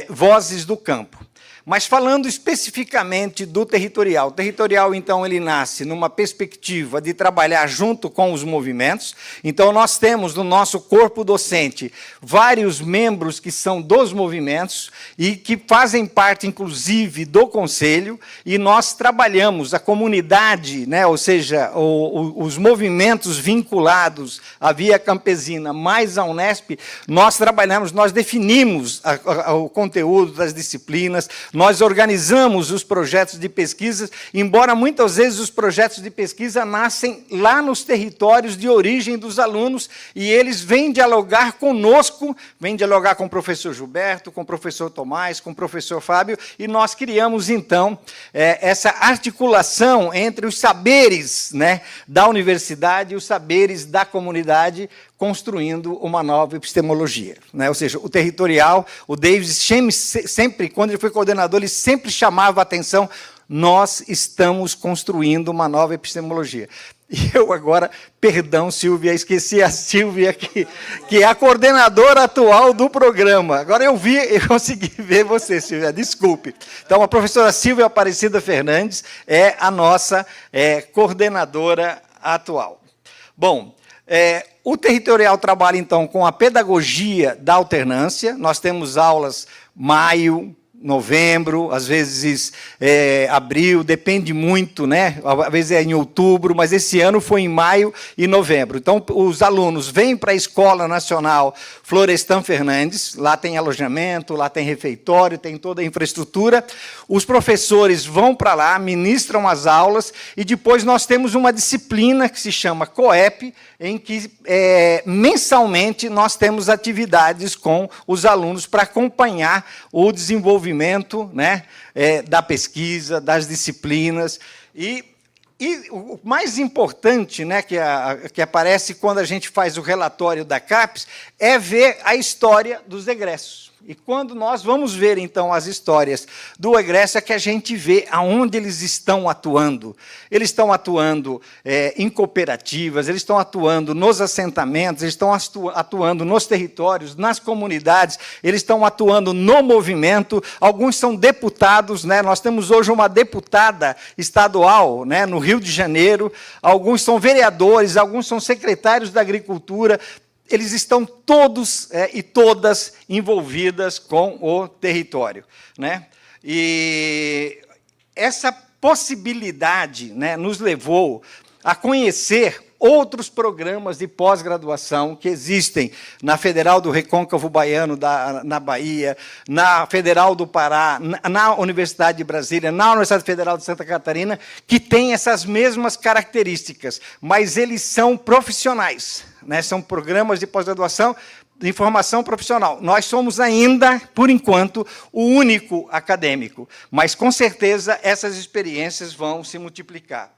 Vozes do Campo. Mas, falando especificamente do territorial, o territorial, então, ele nasce numa perspectiva de trabalhar junto com os movimentos. Então, nós temos no nosso corpo docente vários membros que são dos movimentos e que fazem parte, inclusive, do conselho, e nós trabalhamos a comunidade, né, ou seja, os movimentos vinculados à Via Campesina mais à Unesp, nós trabalhamos, nós definimos o conteúdo das disciplinas, nós organizamos os projetos de pesquisa, embora muitas vezes os projetos de pesquisa nascem lá nos territórios de origem dos alunos, e eles vêm dialogar conosco, vêm dialogar com o professor Gilberto, com o professor Tomás, com o professor Fábio, e nós criamos, então, essa articulação entre os saberes, né, da universidade e os saberes da comunidade, construindo uma nova epistemologia, né? Ou seja, o territorial, o Davis sempre, quando ele foi coordenador, ele sempre chamava a atenção, nós estamos construindo uma nova epistemologia. E eu agora, perdão, Silvia, esqueci a Silvia, que é a coordenadora atual do programa. Agora eu consegui ver você, Silvia, desculpe. Então, a professora Silvia Aparecida Fernandes é a nossa coordenadora atual. Bom, o territorial trabalha, então, com a pedagogia da alternância. Nós temos aulas maio, novembro, às vezes abril, depende muito, né? Às vezes é em outubro, mas esse ano foi em maio e novembro. Então, os alunos vêm para a Escola Nacional Florestan Fernandes, lá tem alojamento, lá tem refeitório, tem toda a infraestrutura. Os professores vão para lá, ministram as aulas, e depois nós temos uma disciplina que se chama COEP, em que mensalmente nós temos atividades com os alunos para acompanhar o desenvolvimento, né, da pesquisa, das disciplinas. E o mais importante, né, que aparece quando a gente faz o relatório da CAPES é ver a história dos egressos. E quando nós vamos ver, então, as histórias do egresso, é que a gente vê aonde eles estão atuando. Eles estão atuando em cooperativas, eles estão atuando nos assentamentos, eles estão atuando nos territórios, nas comunidades, eles estão atuando no movimento. Alguns são deputados, né? Nós temos hoje uma deputada estadual, né, no Rio de Janeiro, alguns são vereadores, alguns são secretários da Agricultura. Eles estão todos e todas envolvidas com o território, né? E essa possibilidade, né, nos levou a conhecer outros programas de pós-graduação que existem na Federal do Recôncavo Baiano, na Bahia, na Federal do Pará, na Universidade de Brasília, na Universidade Federal de Santa Catarina, que têm essas mesmas características, mas eles são profissionais, né? São programas de pós-graduação de formação profissional. Nós somos ainda, por enquanto, o único acadêmico, mas, com certeza, essas experiências vão se multiplicar.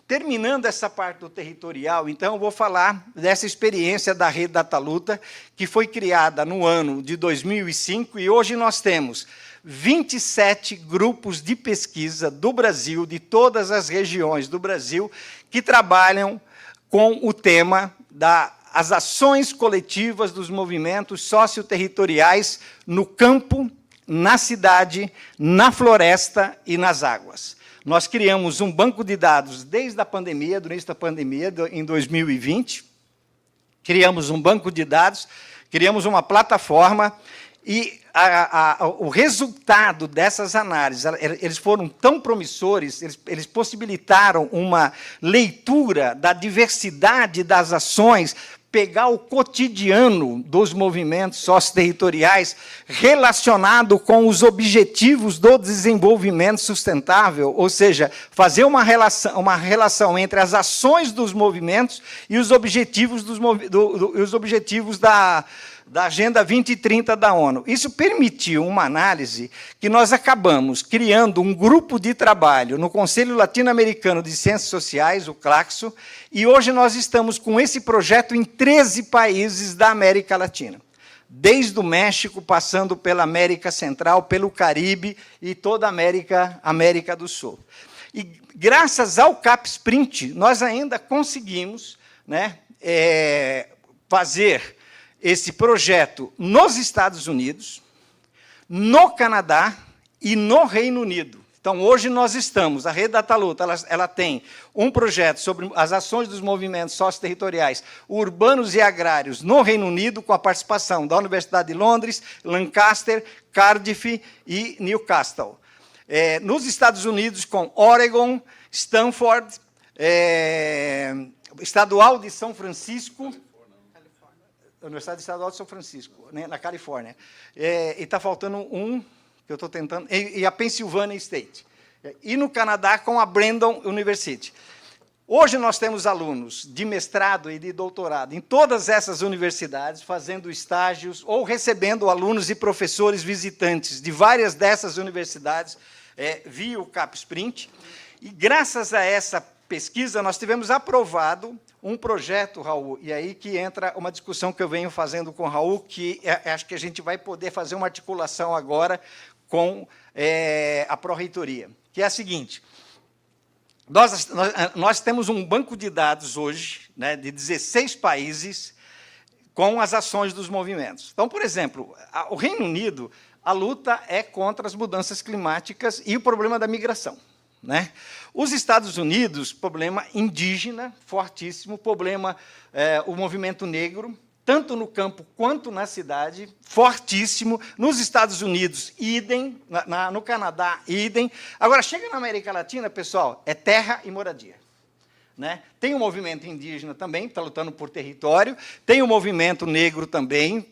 Terminando essa parte do territorial, então, eu vou falar dessa experiência da Rede Dataluta, que foi criada no ano de 2005, e hoje nós temos 27 grupos de pesquisa do Brasil, de todas as regiões do Brasil, que trabalham com o tema das ações coletivas dos movimentos socioterritoriais no campo, na cidade, na floresta e nas águas. Nós criamos um banco de dados desde a pandemia, do início da pandemia, em 2020. Criamos um banco de dados, criamos uma plataforma e o resultado dessas análises, eles foram tão promissores, eles possibilitaram uma leitura da diversidade das ações, pegar o cotidiano dos movimentos socioterritoriais relacionado com os objetivos do desenvolvimento sustentável, ou seja, fazer uma relação entre as ações dos movimentos e os objetivos, da Agenda 2030 da ONU. Isso permitiu uma análise que nós acabamos criando um grupo de trabalho no Conselho Latino-Americano de Ciências Sociais, o CLACSO, e hoje nós estamos com esse projeto em 13 países da América Latina, desde o México, passando pela América Central, pelo Caribe e toda a América do Sul. E, graças ao CapSprint, nós ainda conseguimos, né, fazer esse projeto nos Estados Unidos, no Canadá e no Reino Unido. Então, hoje nós estamos, a Rede Dataluta, ela tem um projeto sobre as ações dos movimentos socioterritoriais urbanos e agrários no Reino Unido, com a participação da Universidade de Londres, Lancaster, Cardiff e Newcastle. Nos Estados Unidos, com Oregon, Stanford, Estadual de São Francisco, Universidade Estadual de São Francisco, né, na Califórnia. E está faltando um, que eu estou tentando, e a Pennsylvania State. E no Canadá, com a Brandon University. Hoje nós temos alunos de mestrado e de doutorado em todas essas universidades, fazendo estágios ou recebendo alunos e professores visitantes de várias dessas universidades via o CapSprint. E, graças a essa pesquisa, nós tivemos aprovado um projeto, Raul, e aí que entra uma discussão que eu venho fazendo com o Raul, que acho que a gente vai poder fazer uma articulação agora com a Pró-Reitoria, que é a seguinte: nós temos um banco de dados hoje, né, de 16 países, com as ações dos movimentos. Então, por exemplo, o Reino Unido, a luta é contra as mudanças climáticas e o problema da migração, né? Os Estados Unidos, problema indígena fortíssimo, problema, o movimento negro, tanto no campo quanto na cidade, fortíssimo. Nos Estados Unidos, idem, no Canadá, idem. Agora, chega na América Latina, pessoal, é terra e moradia, né? Tem o movimento indígena também, está lutando por território, tem o movimento negro também,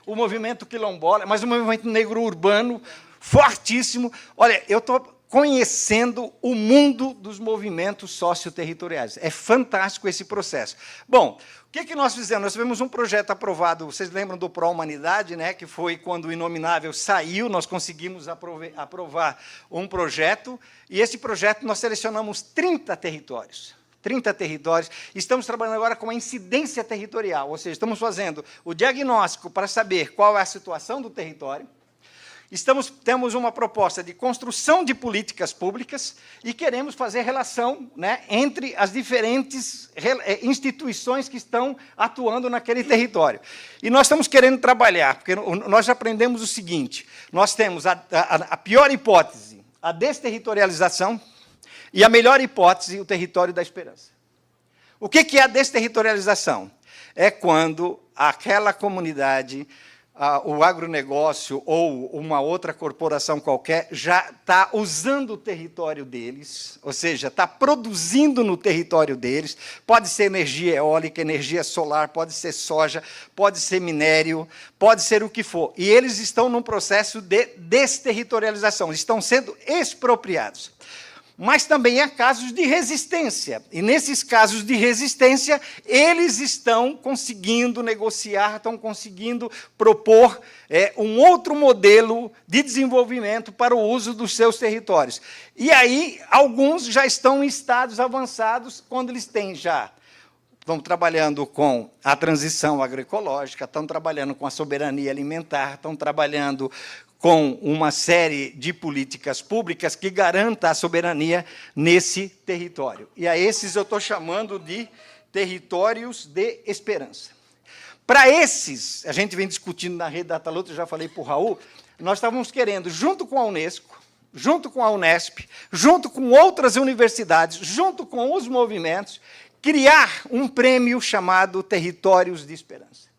o movimento quilombola, mas o movimento negro urbano, fortíssimo. Olha, eu estou conhecendo o mundo dos movimentos socioterritoriais. É fantástico esse processo. Bom, o que nós fizemos? Nós tivemos um projeto aprovado, vocês lembram do Pró-Humanidade, né, que foi quando o Inominável saiu, nós conseguimos aprovar um projeto, e esse projeto nós selecionamos 30 territórios. 30 territórios. Estamos trabalhando agora com a incidência territorial, ou seja, estamos fazendo o diagnóstico para saber qual é a situação do território. Temos uma proposta de construção de políticas públicas e queremos fazer relação, né, entre as diferentes instituições que estão atuando naquele território. E nós estamos querendo trabalhar, porque nós já aprendemos o seguinte: nós temos a pior hipótese, a desterritorialização, e a melhor hipótese, o território da esperança. O que é a desterritorialização? É quando aquela comunidade, o agronegócio ou uma outra corporação qualquer já está usando o território deles, ou seja, está produzindo no território deles, pode ser energia eólica, energia solar, pode ser soja, pode ser minério, pode ser o que for. E eles estão num processo de desterritorialização, estão sendo expropriados. Mas também há casos de resistência. E, nesses casos de resistência, eles estão conseguindo negociar, estão conseguindo propor um outro modelo de desenvolvimento para o uso dos seus territórios. E aí, alguns já estão em estados avançados, quando eles têm já... Estão trabalhando com a transição agroecológica, estão trabalhando com a soberania alimentar, estão trabalhando com uma série de políticas públicas que garanta a soberania nesse território. E a esses eu estou chamando de territórios de esperança. Para esses, a gente vem discutindo na Rede Data Luta, eu já falei para o Raul, nós estávamos querendo, junto com a Unesco, junto com a Unesp, junto com outras universidades, junto com os movimentos, criar um prêmio chamado Territórios de Esperança.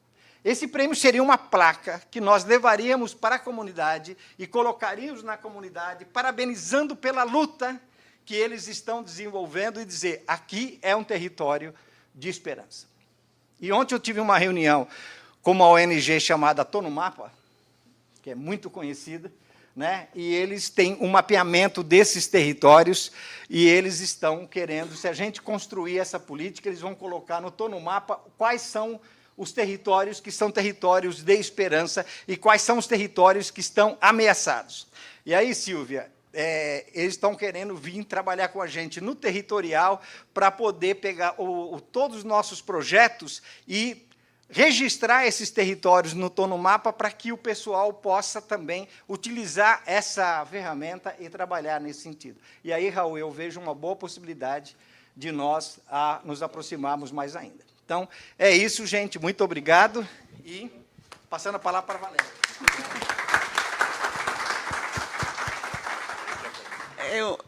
Esse prêmio seria uma placa que nós levaríamos para a comunidade e colocaríamos na comunidade, parabenizando pela luta que eles estão desenvolvendo e dizer, aqui é um território de esperança. E ontem eu tive uma reunião com uma ONG chamada Tô no Mapa, que é muito conhecida, né? E eles têm um mapeamento desses territórios e eles estão querendo, se a gente construir essa política, eles vão colocar no Tô no Mapa quais são os territórios que são territórios de esperança e quais são os territórios que estão ameaçados. E aí, Silvia, eles estão querendo vir trabalhar com a gente no territorial para poder pegar todos os nossos projetos e registrar esses territórios no Tô no Mapa para que o pessoal possa também utilizar essa ferramenta e trabalhar nesse sentido. E aí, Raul, eu vejo uma boa possibilidade de nós nos aproximarmos mais ainda. Então, é isso, gente. Muito obrigado. E passando a palavra para a Valéria.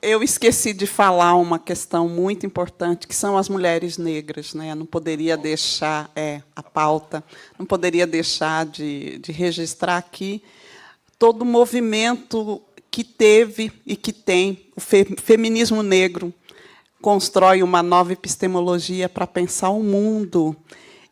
Eu esqueci de falar uma questão muito importante, que são as mulheres negras, né? Eu não poderia deixar a pauta, não poderia deixar de registrar aqui todo o movimento que teve e que tem o feminismo negro, constrói uma nova epistemologia para pensar o mundo,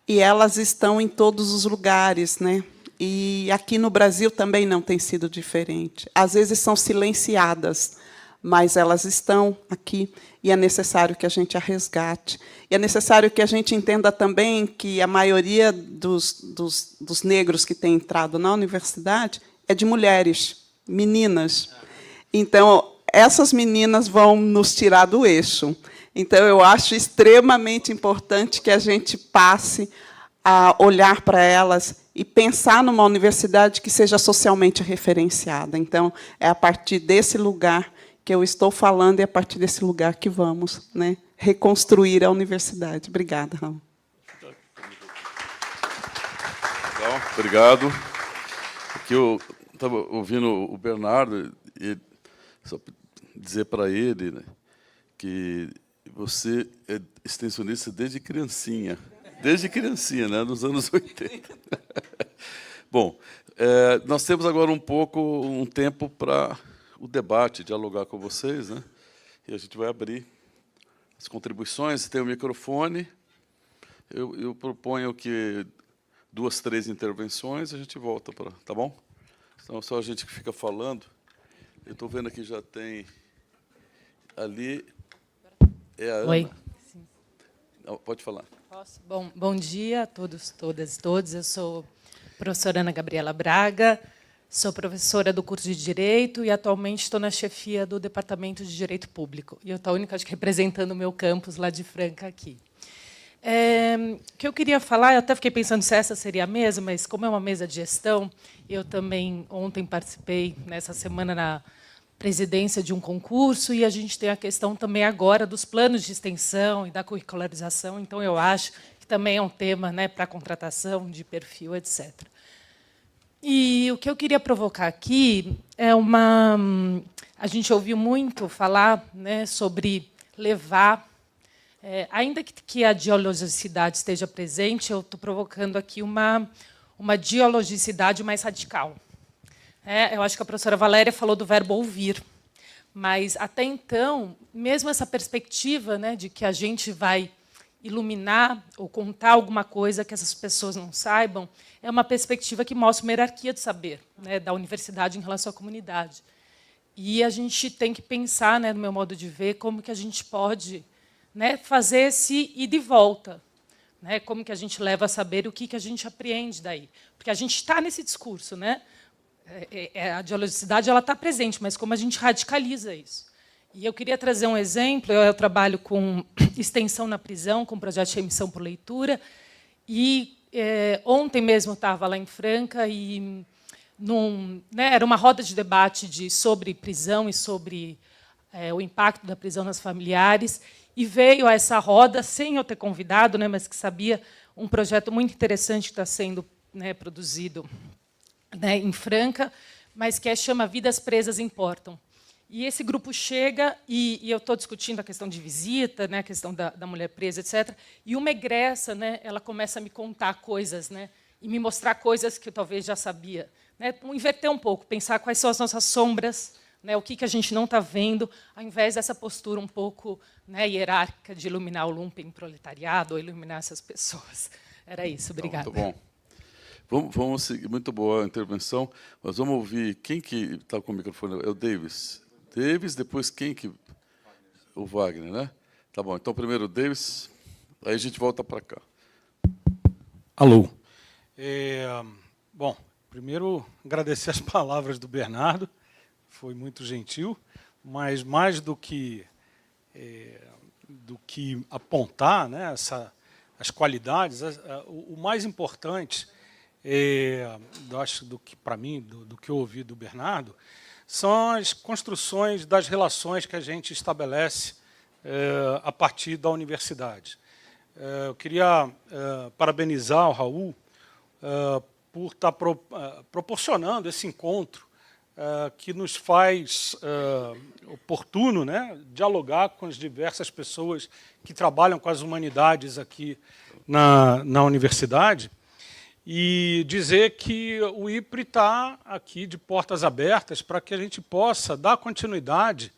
e elas estão em todos os lugares, né? E aqui no Brasil também não tem sido diferente. Às vezes são silenciadas, mas elas estão aqui, e é necessário que a gente a resgate. E é necessário que a gente entenda também que a maioria dos negros que têm entrado na universidade é de mulheres, meninas. Então, essas meninas vão nos tirar do eixo. Então, eu acho extremamente importante que a gente passe a olhar para elas e pensar numa universidade que seja socialmente referenciada. Então, é a partir desse lugar que eu estou falando e é a partir desse lugar que vamos, né, reconstruir a universidade. Obrigada, Raul. Legal, obrigado. Aqui eu estava ouvindo o Bernardo, e só dizer para ele, né, que você é extensionista desde criancinha, né, nos anos 80. Bom, nós temos agora um tempo para o debate, dialogar com vocês, né? E a gente vai abrir as contribuições, tem o microfone. Eu proponho que 2, 3 intervenções, a gente volta para... Tá bom? Então, só a gente que fica falando. Eu estou vendo aqui já tem... Ali é a Ana. Oi. Sim. Pode falar. Posso? Bom dia a todos, todas e todos. Eu sou a professora Ana Gabriela Braga, sou professora do curso de Direito e, atualmente, estou na chefia do Departamento de Direito Público. E eu estou a única, acho que, representando o meu campus lá de Franca aqui. O que eu queria falar, eu até fiquei pensando se essa seria a mesa, mas, como é uma mesa de gestão, eu também, ontem, participei, nessa semana, na presidência de um concurso, e a gente tem a questão também agora dos planos de extensão e da curricularização. Então, eu acho que também é um tema, né, para a contratação de perfil, etc. E o que eu queria provocar aqui é uma... A gente ouviu muito falar, né, sobre levar... ainda que a dialogicidade esteja presente, eu estou provocando aqui uma uma dialogicidade mais radical. Eu acho que a professora Valéria falou do verbo ouvir, mas, até então, mesmo essa perspectiva, né, de que a gente vai iluminar ou contar alguma coisa que essas pessoas não saibam, é uma perspectiva que mostra uma hierarquia do saber, né, da universidade em relação à comunidade. E a gente tem que pensar, né, no meu modo de ver, como que a gente pode, né, fazer esse ida e volta, né, como que a gente leva a saber o que a gente apreende daí. Porque a gente está nesse discurso, né? A dialogicidade está presente, mas como a gente radicaliza isso. E eu queria trazer um exemplo. Eu trabalho com extensão na prisão, com o projeto de remissão por leitura. E ontem mesmo estava lá em Franca e era uma roda de debate sobre prisão e sobre o impacto da prisão nas familiares. E veio a essa roda, sem eu ter convidado, né, mas que sabia, um projeto muito interessante que está sendo, né, produzido, né, em Franca, mas que chama Vidas Presas Importam. E esse grupo chega, e eu estou discutindo a questão de visita, né, a questão da mulher presa, etc. E uma egressa, né, ela começa a me contar coisas, né, e me mostrar coisas que eu talvez já sabia. Né, inverter um pouco, pensar quais são as nossas sombras, né, o que a gente não está vendo, ao invés dessa postura um pouco, né, hierárquica de iluminar o lumpenproletariado ou iluminar essas pessoas. Era isso, obrigada. Muito bom. Vamos seguir. Muito boa a intervenção. Nós vamos ouvir quem que está com o microfone. É o Davis. Davis, depois quem que... O Wagner, né? Tá bom. Então, primeiro o Davis, aí a gente volta para cá. Alô. Bom, primeiro, agradecer as palavras do Bernardo. Foi muito gentil, mas mais do que apontar, né, as qualidades, o mais importante, acho, para mim, do que eu ouvi do Bernardo, são as construções das relações que a gente estabelece a partir da universidade. Eu queria parabenizar o Raul por estar proporcionando esse encontro que nos faz oportuno, né, dialogar com as diversas pessoas que trabalham com as humanidades aqui na universidade, e dizer que o IPRE está aqui de portas abertas para que a gente possa dar continuidade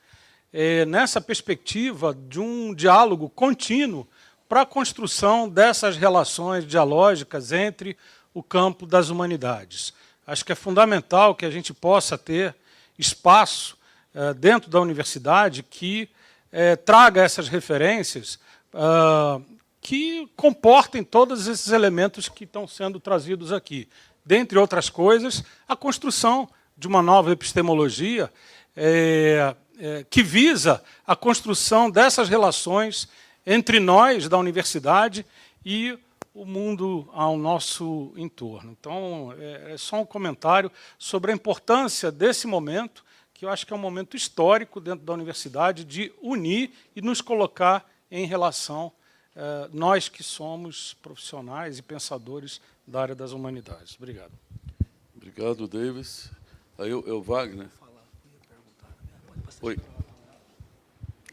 nessa perspectiva de um diálogo contínuo para a construção dessas relações dialógicas entre o campo das humanidades. Acho que é fundamental que a gente possa ter espaço dentro da universidade que traga essas referências que comportem todos esses elementos que estão sendo trazidos aqui. Dentre outras coisas, a construção de uma nova epistemologia que visa a construção dessas relações entre nós, da universidade, e o mundo ao nosso entorno. Então, é só um comentário sobre a importância desse momento, que eu acho que é um momento histórico dentro da universidade, de unir e nos colocar em relação, nós que somos profissionais e pensadores da área das humanidades. Obrigado. Obrigado, Davis. Aí o Wagner. Oi.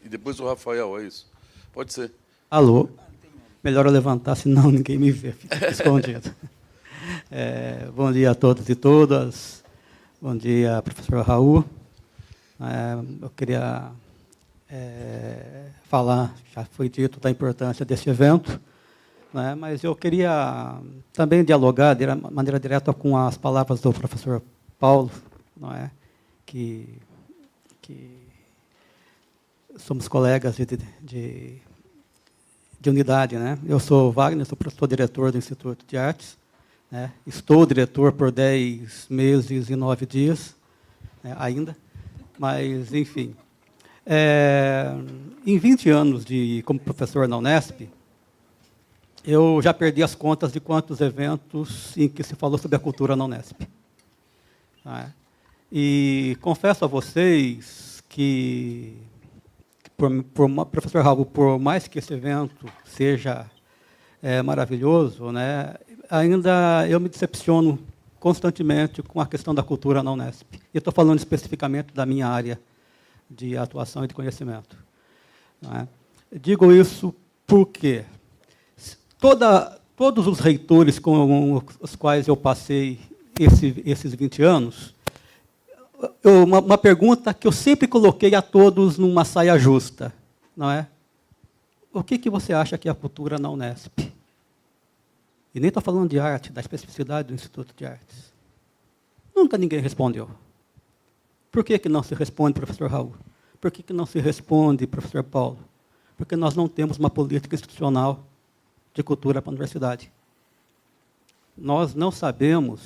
E depois o Rafael, é isso? Pode ser. Alô. Melhor eu levantar, senão ninguém me vê, fica escondido. Bom dia a todos e todas. Bom dia, professor Raul. Eu queria falar, já foi dito, da importância desse evento, né, mas eu queria também dialogar de maneira direta com as palavras do professor Paulo, não é, que somos colegas de unidade, né? Eu sou Wagner, sou professor-diretor do Instituto de Artes, né? Estou diretor por 10 meses e 9 dias, né, ainda, mas, enfim. Em 20 anos como professor na Unesp, eu já perdi as contas de quantos eventos em que se falou sobre a cultura na Unesp. Né? E confesso a vocês que professor Raul, por mais que esse evento seja maravilhoso, né, ainda eu me decepciono constantemente com a questão da cultura na Unesp. E estou falando especificamente da minha área de atuação e de conhecimento. Não é? Digo isso porque todos os reitores com os quais eu passei esses 20 anos, uma pergunta que eu sempre coloquei a todos numa saia justa, não é? O que você acha que é a cultura na Unesp? E nem estou falando de arte, da especificidade do Instituto de Artes. Nunca ninguém respondeu. Por que não se responde, professor Raul? Por que não se responde, professor Paulo? Porque nós não temos uma política institucional de cultura para a universidade. Nós não sabemos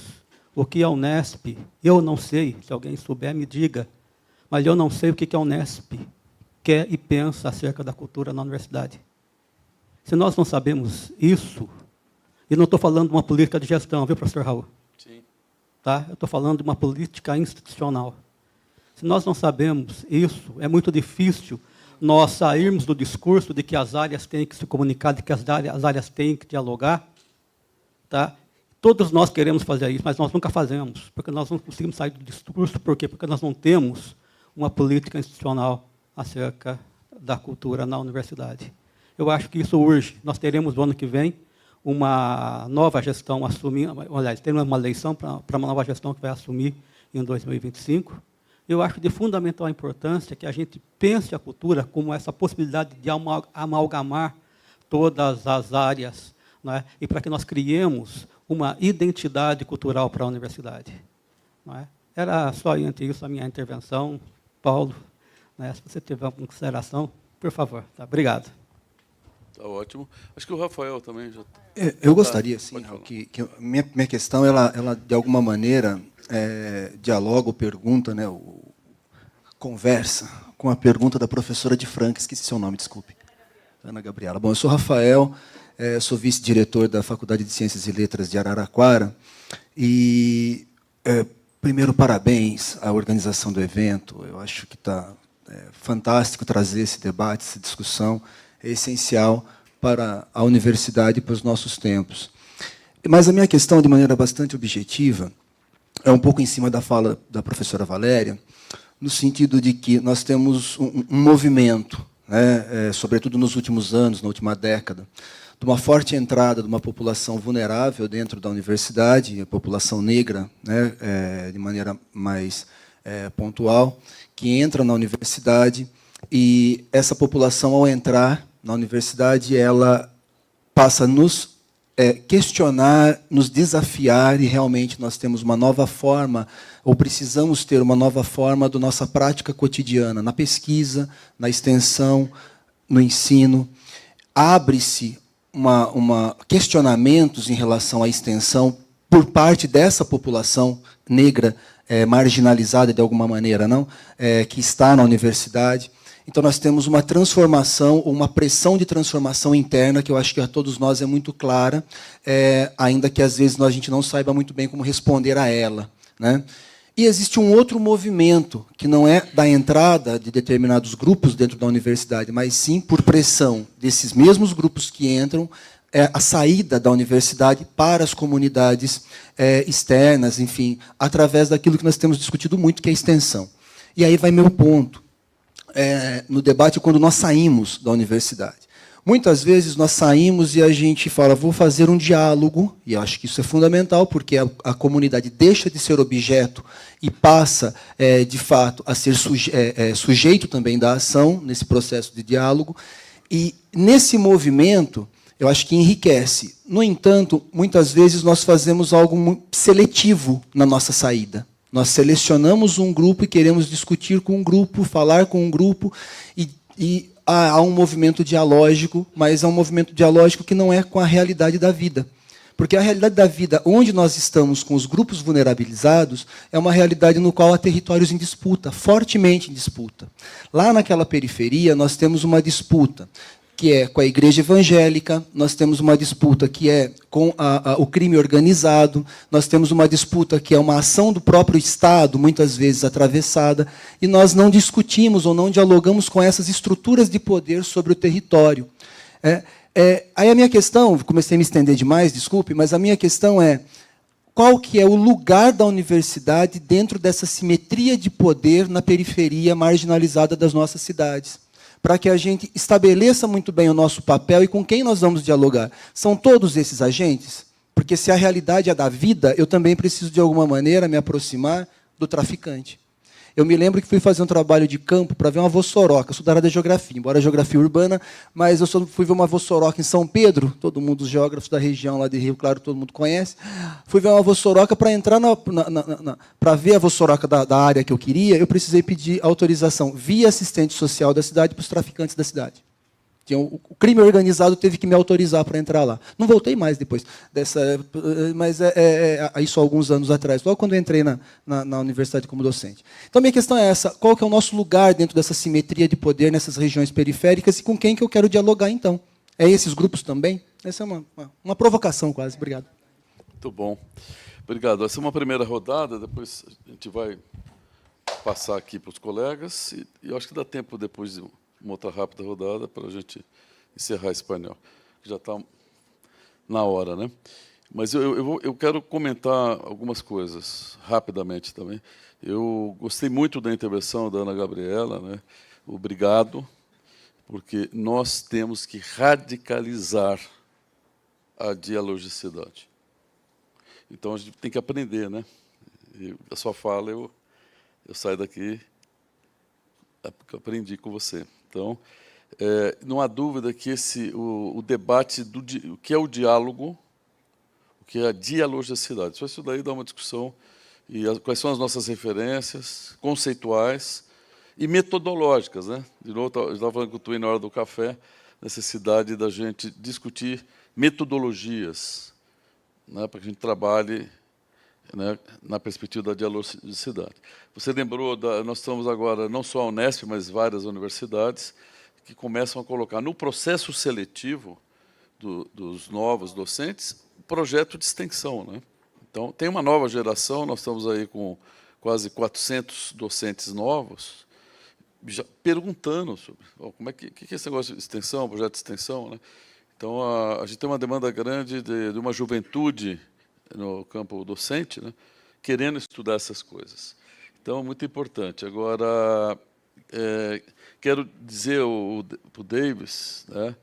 o que a Unesp, eu não sei, se alguém souber, me diga, mas eu não sei o que a Unesp quer e pensa acerca da cultura na universidade. Se nós não sabemos isso, e não estou falando de uma política de gestão, viu, professor Raul? Sim. Tá? Eu estou falando de uma política institucional. Se nós não sabemos isso, é muito difícil nós sairmos do discurso de que as áreas têm que se comunicar, de que as áreas têm que dialogar. Tá? Todos nós queremos fazer isso, mas nós nunca fazemos, porque nós não conseguimos sair do discurso. Por quê? Porque nós não temos uma política institucional acerca da cultura na universidade. Eu acho que isso urge. Nós teremos, no ano que vem, uma nova gestão assumindo, aliás, teremos uma eleição para uma nova gestão que vai assumir em 2025. Eu acho de fundamental importância que a gente pense a cultura como essa possibilidade de amalgamar todas as áreas, não é? E para que nós criemos uma identidade cultural para a universidade. Não é? Era só isso a minha intervenção. Paulo, né, se você tiver alguma consideração, por favor. Tá? Obrigado. Está ótimo. Acho que o Rafael também já... Eu gostaria, sim, que minha questão, ela, de alguma maneira, dialoga ou pergunta, né, conversa com a pergunta da professora de Franca, esqueci seu nome, desculpe. Ana Gabriela. Bom, eu sou Rafael, sou vice-diretor da Faculdade de Ciências e Letras de Araraquara, e, primeiro, parabéns à organização do evento. Eu acho que está fantástico trazer esse debate, essa discussão, é essencial para a universidade e para os nossos tempos. Mas a minha questão, de maneira bastante objetiva, é um pouco em cima da fala da professora Valéria, no sentido de que nós temos um movimento, né, sobretudo nos últimos anos, na última década, de uma forte entrada de uma população vulnerável dentro da universidade, a população negra, né, de maneira mais pontual, que entra na universidade, e essa população, ao entrar na universidade, ela passa a nos questionar, nos desafiar, e realmente nós temos uma nova forma, ou precisamos ter uma nova forma da nossa prática cotidiana, na pesquisa, na extensão, no ensino. Abre-se questionamentos em relação à extensão por parte dessa população negra marginalizada de alguma maneira, não? Que está na universidade. Então, nós temos uma transformação, ou uma pressão de transformação interna, que eu acho que a todos nós é muito clara, ainda que, às vezes, a gente não saiba muito bem como responder a ela, né? E existe um outro movimento, que não é da entrada de determinados grupos dentro da universidade, mas sim por pressão desses mesmos grupos que entram, a saída da universidade para as comunidades externas, enfim, através daquilo que nós temos discutido muito, que é a extensão. E aí vai meu ponto. No debate, quando nós saímos da universidade. Muitas vezes nós saímos e a gente fala, vou fazer um diálogo, e acho que isso é fundamental, porque a comunidade deixa de ser objeto e passa, de fato, a ser sujeito também da ação, nesse processo de diálogo, e nesse movimento, eu acho que enriquece. No entanto, muitas vezes nós fazemos algo muito seletivo na nossa saída. Nós selecionamos um grupo e queremos discutir com um grupo, falar com um grupo, e há um movimento dialógico, mas é um movimento dialógico que não é com a realidade da vida. Porque a realidade da vida, onde nós estamos com os grupos vulnerabilizados, é uma realidade no qual há territórios em disputa, fortemente em disputa. Lá naquela periferia, nós temos uma disputa que é com a igreja evangélica, nós temos uma disputa que é com o crime organizado, nós temos uma disputa que é uma ação do próprio Estado, muitas vezes atravessada, e nós não discutimos ou não dialogamos com essas estruturas de poder sobre o território. Aí a minha questão, comecei a me estender demais, desculpe, mas a minha questão é, qual que é o lugar da universidade dentro dessa simetria de poder na periferia marginalizada das nossas cidades? para que a gente estabeleça muito bem o nosso papel e com quem nós vamos dialogar. São todos esses agentes? Porque se a realidade é da vida, eu também preciso, de alguma maneira, me aproximar do traficante. Eu me lembro que fui fazer um trabalho de campo para ver uma vossoroca. Eu sou da área da geografia, embora geografia urbana, mas eu fui ver uma vossoroca em São Pedro, todo mundo, os geógrafos da região lá de Rio Claro, todo mundo conhece. Fui ver uma vossoroca para entrar para ver a vossoroca da área que eu queria, eu precisei pedir autorização via assistente social da cidade para os traficantes da cidade. O crime organizado teve que me autorizar para entrar lá. Não voltei mais depois dessa, mas isso há alguns anos atrás, logo quando eu entrei na universidade como docente. Então, a minha questão é essa: qual que é o nosso lugar dentro dessa simetria de poder nessas regiões periféricas e com quem que eu quero dialogar, então? É esses grupos também? Essa é uma provocação, quase. Obrigado. Muito bom. Obrigado. Essa é uma primeira rodada, depois a gente vai passar aqui para os colegas, e eu acho que dá tempo depois de uma outra rápida rodada para a gente encerrar esse painel, que já está na hora, né? Mas eu quero comentar algumas coisas rapidamente também. Eu gostei muito da intervenção da Ana Gabriela, né? Obrigado, porque nós temos que radicalizar a dialogicidade. Então a gente tem que aprender, né? E a sua fala eu saio daqui porque eu aprendi com você. Então, não há dúvida que o debate o que é o diálogo, o que é a dialogicidade. Só isso daí dá uma discussão, e quais são as nossas referências conceituais e metodológicas, né? De novo, eu estava falando com o Twin na hora do café, necessidade da gente discutir metodologias, né, para que a gente trabalhe, né, na perspectiva da dialogicidade. Você lembrou, nós estamos agora, não só a Unesp, mas várias universidades, que começam a colocar no processo seletivo dos novos docentes, projeto de extensão, né? Então, tem uma nova geração, nós estamos aí com quase 400 docentes novos, já perguntando sobre como é que é esse negócio de extensão, projeto de extensão, né? Então, a gente tem uma demanda grande de uma juventude no campo docente, né, querendo estudar essas coisas. Então, é muito importante. Agora, quero dizer para o Davis, né,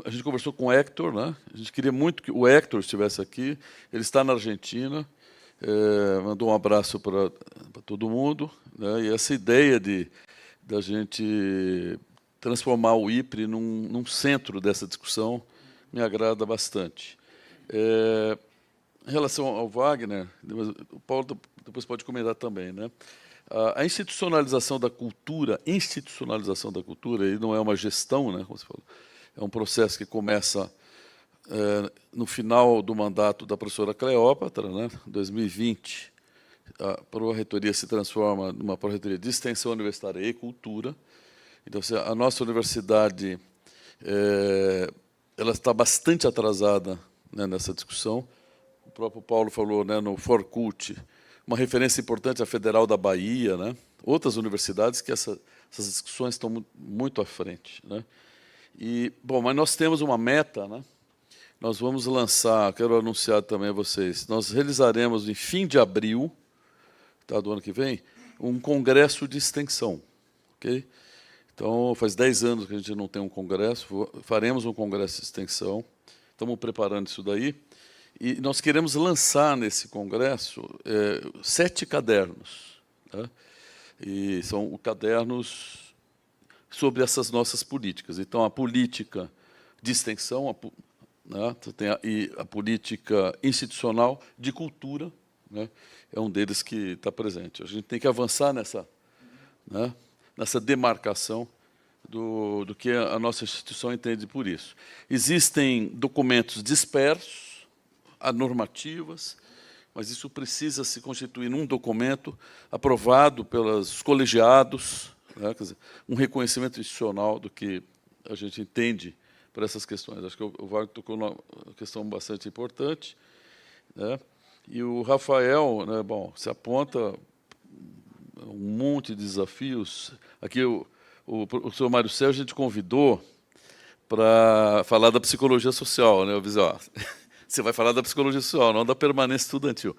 a gente conversou com o Hector, né, a gente queria muito que o Hector estivesse aqui, ele está na Argentina, mandou um abraço para todo mundo, né, e essa ideia da gente transformar o IPRE num centro dessa discussão me agrada bastante. Em relação ao Wagner, o Paulo depois pode comentar também, né? A institucionalização da cultura, e não é uma gestão, né, como você falou, é um processo que começa no final do mandato da professora Cleópatra, né, 2020, a pró-reitoria se transforma numa pró-reitoria de extensão universitária e cultura. Então, a nossa universidade ela está bastante atrasada, né, nessa discussão. O próprio Paulo falou, né, no Forcult, uma referência importante à Federal da Bahia, né, outras universidades que essas discussões estão muito à frente, né. Bom, mas nós temos uma meta, né, nós vamos lançar, quero anunciar também a vocês, nós realizaremos em fim de abril, tá, do ano que vem, um congresso de extensão, ok? Então, faz 10 anos que a gente não tem um congresso, faremos um congresso de extensão, estamos preparando isso daí, e nós queremos lançar nesse congresso 7 cadernos, né? E são cadernos sobre essas nossas políticas. Então, a política de extensão, né, e a política institucional de cultura, né, é um deles que está presente. A gente tem que avançar nessa, né, nessa demarcação do que a nossa instituição entende por isso. Existem documentos dispersos, há normativas, mas isso precisa se constituir num documento aprovado pelos colegiados, né, quer dizer, um reconhecimento institucional do que a gente entende por essas questões. Acho que o Wagner tocou numa questão bastante importante, né? E o Rafael, né, bom, se aponta um monte de desafios. Aqui o professor Mário Sérgio a gente convidou para falar da psicologia social, né? Eu disse, ó, você vai falar da psicologia social, não da permanência estudantil.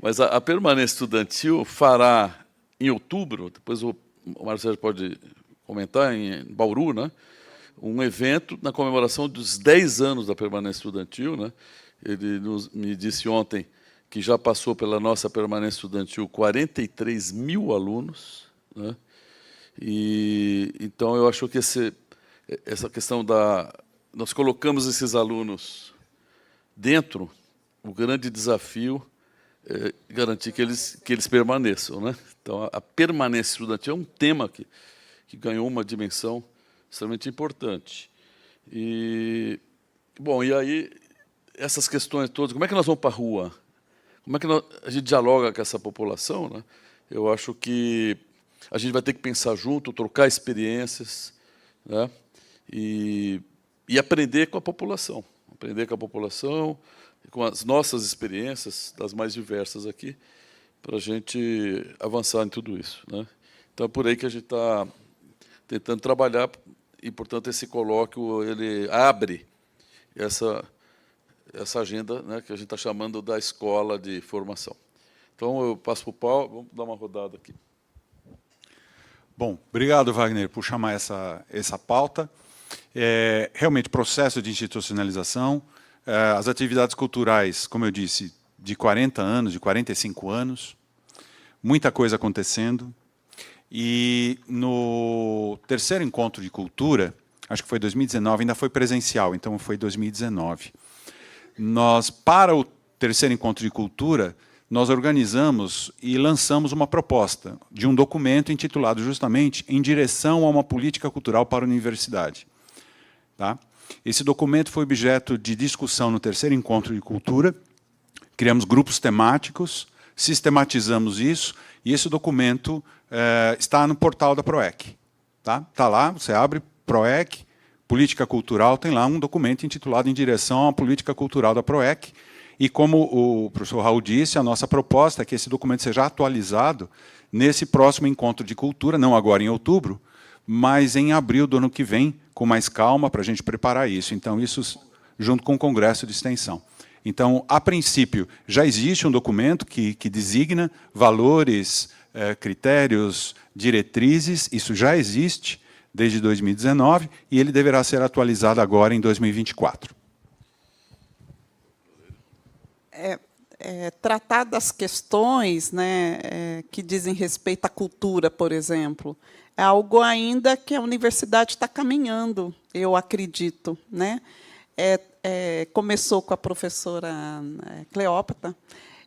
Mas a permanência estudantil fará em outubro, depois o Mário Sérgio pode comentar, em Bauru, né? Um evento na comemoração dos 10 anos da permanência estudantil, né? Ele me disse ontem que já passou pela nossa permanência estudantil 43 mil alunos, né? E então eu acho que essa questão nós colocamos esses alunos dentro, o grande desafio é garantir que eles permaneçam, né? Então a permanência estudantil é um tema que ganhou uma dimensão extremamente importante. E bom, e aí essas questões todas, como é que nós vamos para a rua? Como é que a gente dialoga com essa população, né? Eu acho que a gente vai ter que pensar junto, trocar experiências, né? E aprender com a população, com as nossas experiências, das mais diversas aqui, para a gente avançar em tudo isso, né? Então, é por aí que a gente está tentando trabalhar, e, portanto, esse colóquio ele abre essa agenda, né, que a gente está chamando da escola de formação. Então, eu passo para o Paulo, vamos dar uma rodada aqui. Bom, obrigado, Wagner, por chamar essa pauta. Realmente, processo de institucionalização, as atividades culturais, como eu disse, de 40 anos, de 45 anos, muita coisa acontecendo. E no terceiro encontro de cultura, acho que foi 2019, ainda foi presencial, então foi 2019. Para o terceiro encontro de cultura, nós organizamos e lançamos uma proposta de um documento intitulado justamente Em Direção a uma Política Cultural para a Universidade. Tá? Esse documento foi objeto de discussão no terceiro encontro de cultura, criamos grupos temáticos, sistematizamos isso, e esse documento está no portal da PROEC. Tá lá, você abre PROEC, Política Cultural, tem lá um documento intitulado Em Direção à Política Cultural da PROEC, e como o professor Raul disse, a nossa proposta é que esse documento seja atualizado nesse próximo encontro de cultura, não agora em outubro, mas em abril do ano que vem, com mais calma, para a gente preparar isso. Então, isso junto com o Congresso de Extensão. Então, a princípio, já existe um documento que designa valores, critérios, diretrizes, isso já existe desde 2019, e ele deverá ser atualizado agora em 2024. Tratar das questões, né, que dizem respeito à cultura, por exemplo, é algo ainda que a universidade está caminhando, eu acredito, né? Começou com a professora Cleópatra,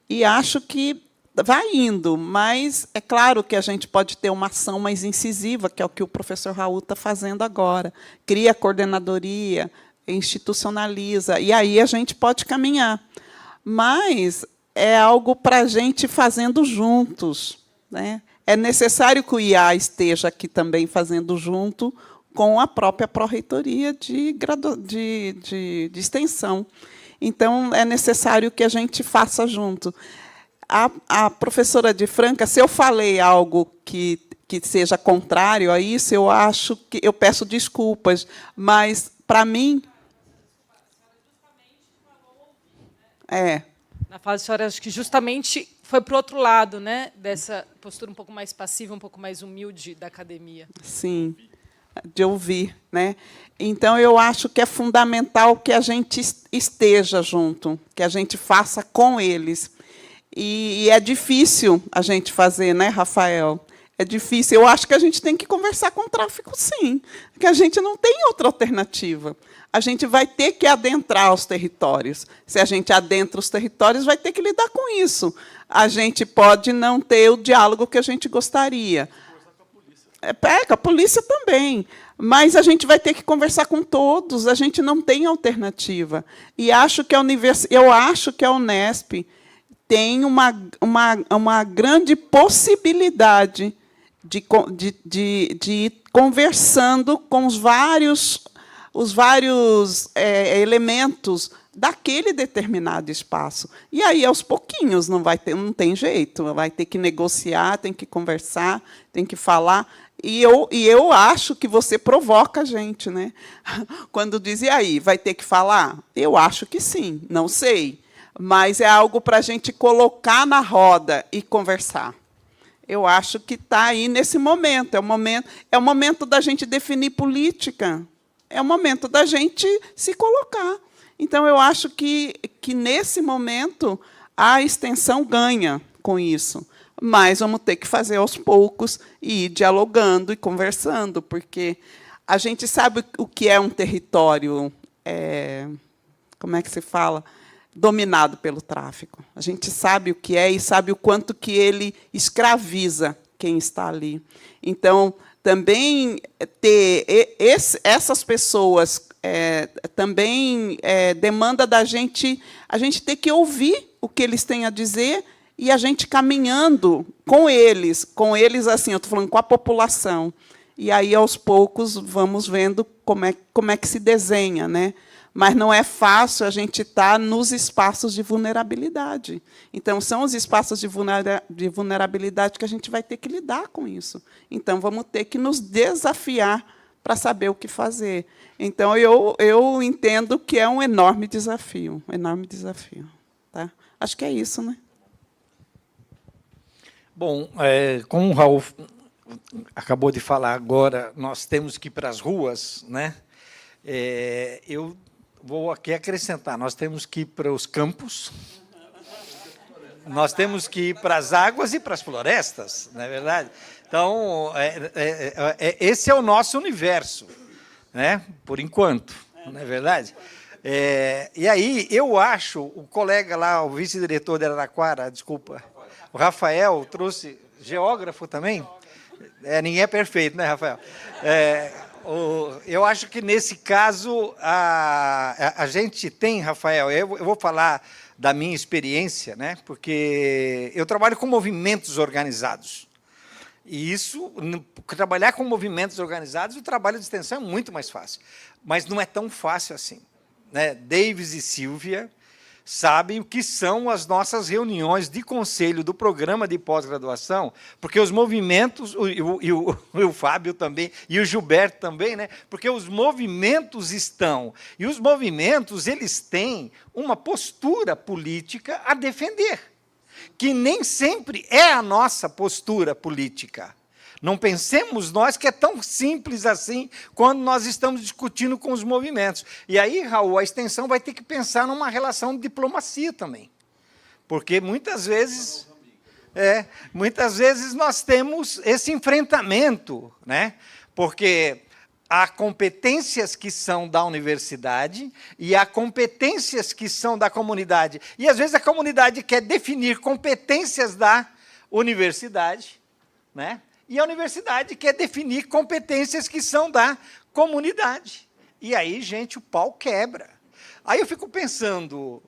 e acho que vai indo, mas é claro que a gente pode ter uma ação mais incisiva, que é o que o professor Raul está fazendo agora. Cria a coordenadoria, institucionaliza, e aí a gente pode caminhar. Mas é algo para a gente fazendo juntos, né? É necessário que o IA esteja aqui também fazendo junto com a própria pró-reitoria de extensão. Então, é necessário que a gente faça junto. A professora de Franca, se eu falei algo que seja contrário a isso, eu acho que eu peço desculpas, mas, para mim... Na fala da senhora, acho que justamente foi para o outro lado, né, dessa postura um pouco mais passiva, um pouco mais humilde da academia. Sim, de ouvir, né? Então, eu acho que é fundamental que a gente esteja junto, que a gente faça com eles. E é difícil a gente fazer, né, Rafael? É difícil. Eu acho que a gente tem que conversar com o tráfico, sim, porque a gente não tem outra alternativa. A gente vai ter que adentrar os territórios. Se a gente adentra os territórios, vai ter que lidar com isso. A gente pode não ter o diálogo que a gente gostaria. Com a polícia também. Mas a gente vai ter que conversar com todos. A gente não tem alternativa. E acho que eu acho que a Unesp tem uma grande possibilidade de ir conversando com os vários elementos daquele determinado espaço. E aí, aos pouquinhos, não tem jeito, vai ter que negociar, tem que conversar, tem que falar. E eu acho que você provoca a gente, né? Quando diz, e aí, vai ter que falar? Eu acho que sim, não sei. Mas é algo para a gente colocar na roda e conversar. Eu acho que está aí nesse momento. É o momento da gente definir política. É o momento da gente se colocar. Então, eu acho que nesse momento, a extensão ganha com isso. Mas vamos ter que fazer aos poucos e ir dialogando e conversando, porque a gente sabe o que é um território, como é que se fala? Dominado pelo tráfico. A gente sabe o que é e sabe o quanto que ele escraviza quem está ali. Então, também ter essas pessoas também demanda da gente, a gente ter que ouvir o que eles têm a dizer e a gente caminhando com eles assim, eu estou falando com a população. E aí, aos poucos, vamos vendo como é que se desenha, né? Mas não é fácil a gente estar nos espaços de vulnerabilidade. Então, são os espaços de vulnerabilidade que a gente vai ter que lidar com isso. Então, vamos ter que nos desafiar para saber o que fazer. Então, eu entendo que é um enorme desafio. Tá? Acho que é isso, né? Bom, como o Raul acabou de falar agora, nós temos que ir para as ruas, né? Eu vou aqui acrescentar, nós temos que ir para os campos, nós temos que ir para as águas e para as florestas, não é verdade? Então, esse é o nosso universo, né? Por enquanto, não é verdade? E aí, eu acho, o colega lá, o vice-diretor de Araraquara, desculpa, o Rafael, trouxe geógrafo também? Ninguém é perfeito, né, Rafael? Eu acho que, nesse caso, a gente tem, Rafael, eu vou falar da minha experiência, né, porque eu trabalho com movimentos organizados. E isso, trabalhar com movimentos organizados, o trabalho de extensão é muito mais fácil. Mas não é tão fácil assim, né? Davis e Silvia sabem o que são as nossas reuniões de conselho do programa de pós-graduação, porque os movimentos, o Fábio também, e o Gilberto também, né? Porque os movimentos estão, e os movimentos eles têm uma postura política a defender, que nem sempre é a nossa postura política. Não pensemos nós que é tão simples assim quando nós estamos discutindo com os movimentos. E aí, Raul, a extensão vai ter que pensar numa relação de diplomacia também. Porque muitas vezes nós temos esse enfrentamento, né? Porque há competências que são da universidade e há competências que são da comunidade. E, às vezes, a comunidade quer definir competências da universidade, né? E a universidade quer definir competências que são da comunidade. E aí, gente, o pau quebra. Aí eu fico pensando,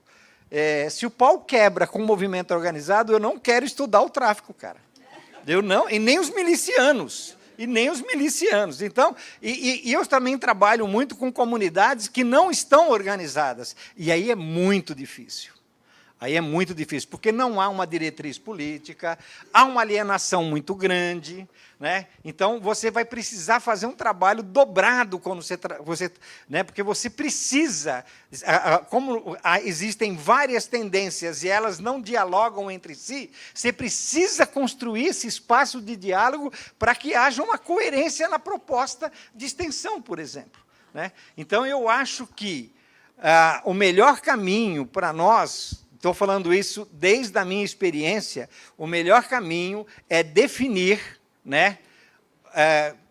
se o pau quebra com o movimento organizado, eu não quero estudar o tráfico, cara. Eu não, e nem os milicianos. Então, eu também trabalho muito com comunidades que não estão organizadas. E aí é muito difícil. Porque não há uma diretriz política, há uma alienação muito grande, né? Então, você vai precisar fazer um trabalho dobrado quando né? Porque você precisa, como existem várias tendências e elas não dialogam entre si, você precisa construir esse espaço de diálogo para que haja uma coerência na proposta de extensão, por exemplo, né? Então, eu acho que o melhor caminho para nós, estou falando isso desde a minha experiência, o melhor caminho é definir, né,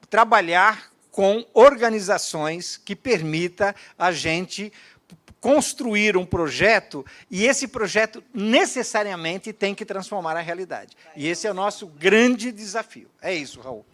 trabalhar com organizações que permita a gente construir um projeto, e esse projeto necessariamente tem que transformar a realidade. E esse é o nosso grande desafio. É isso, Raul.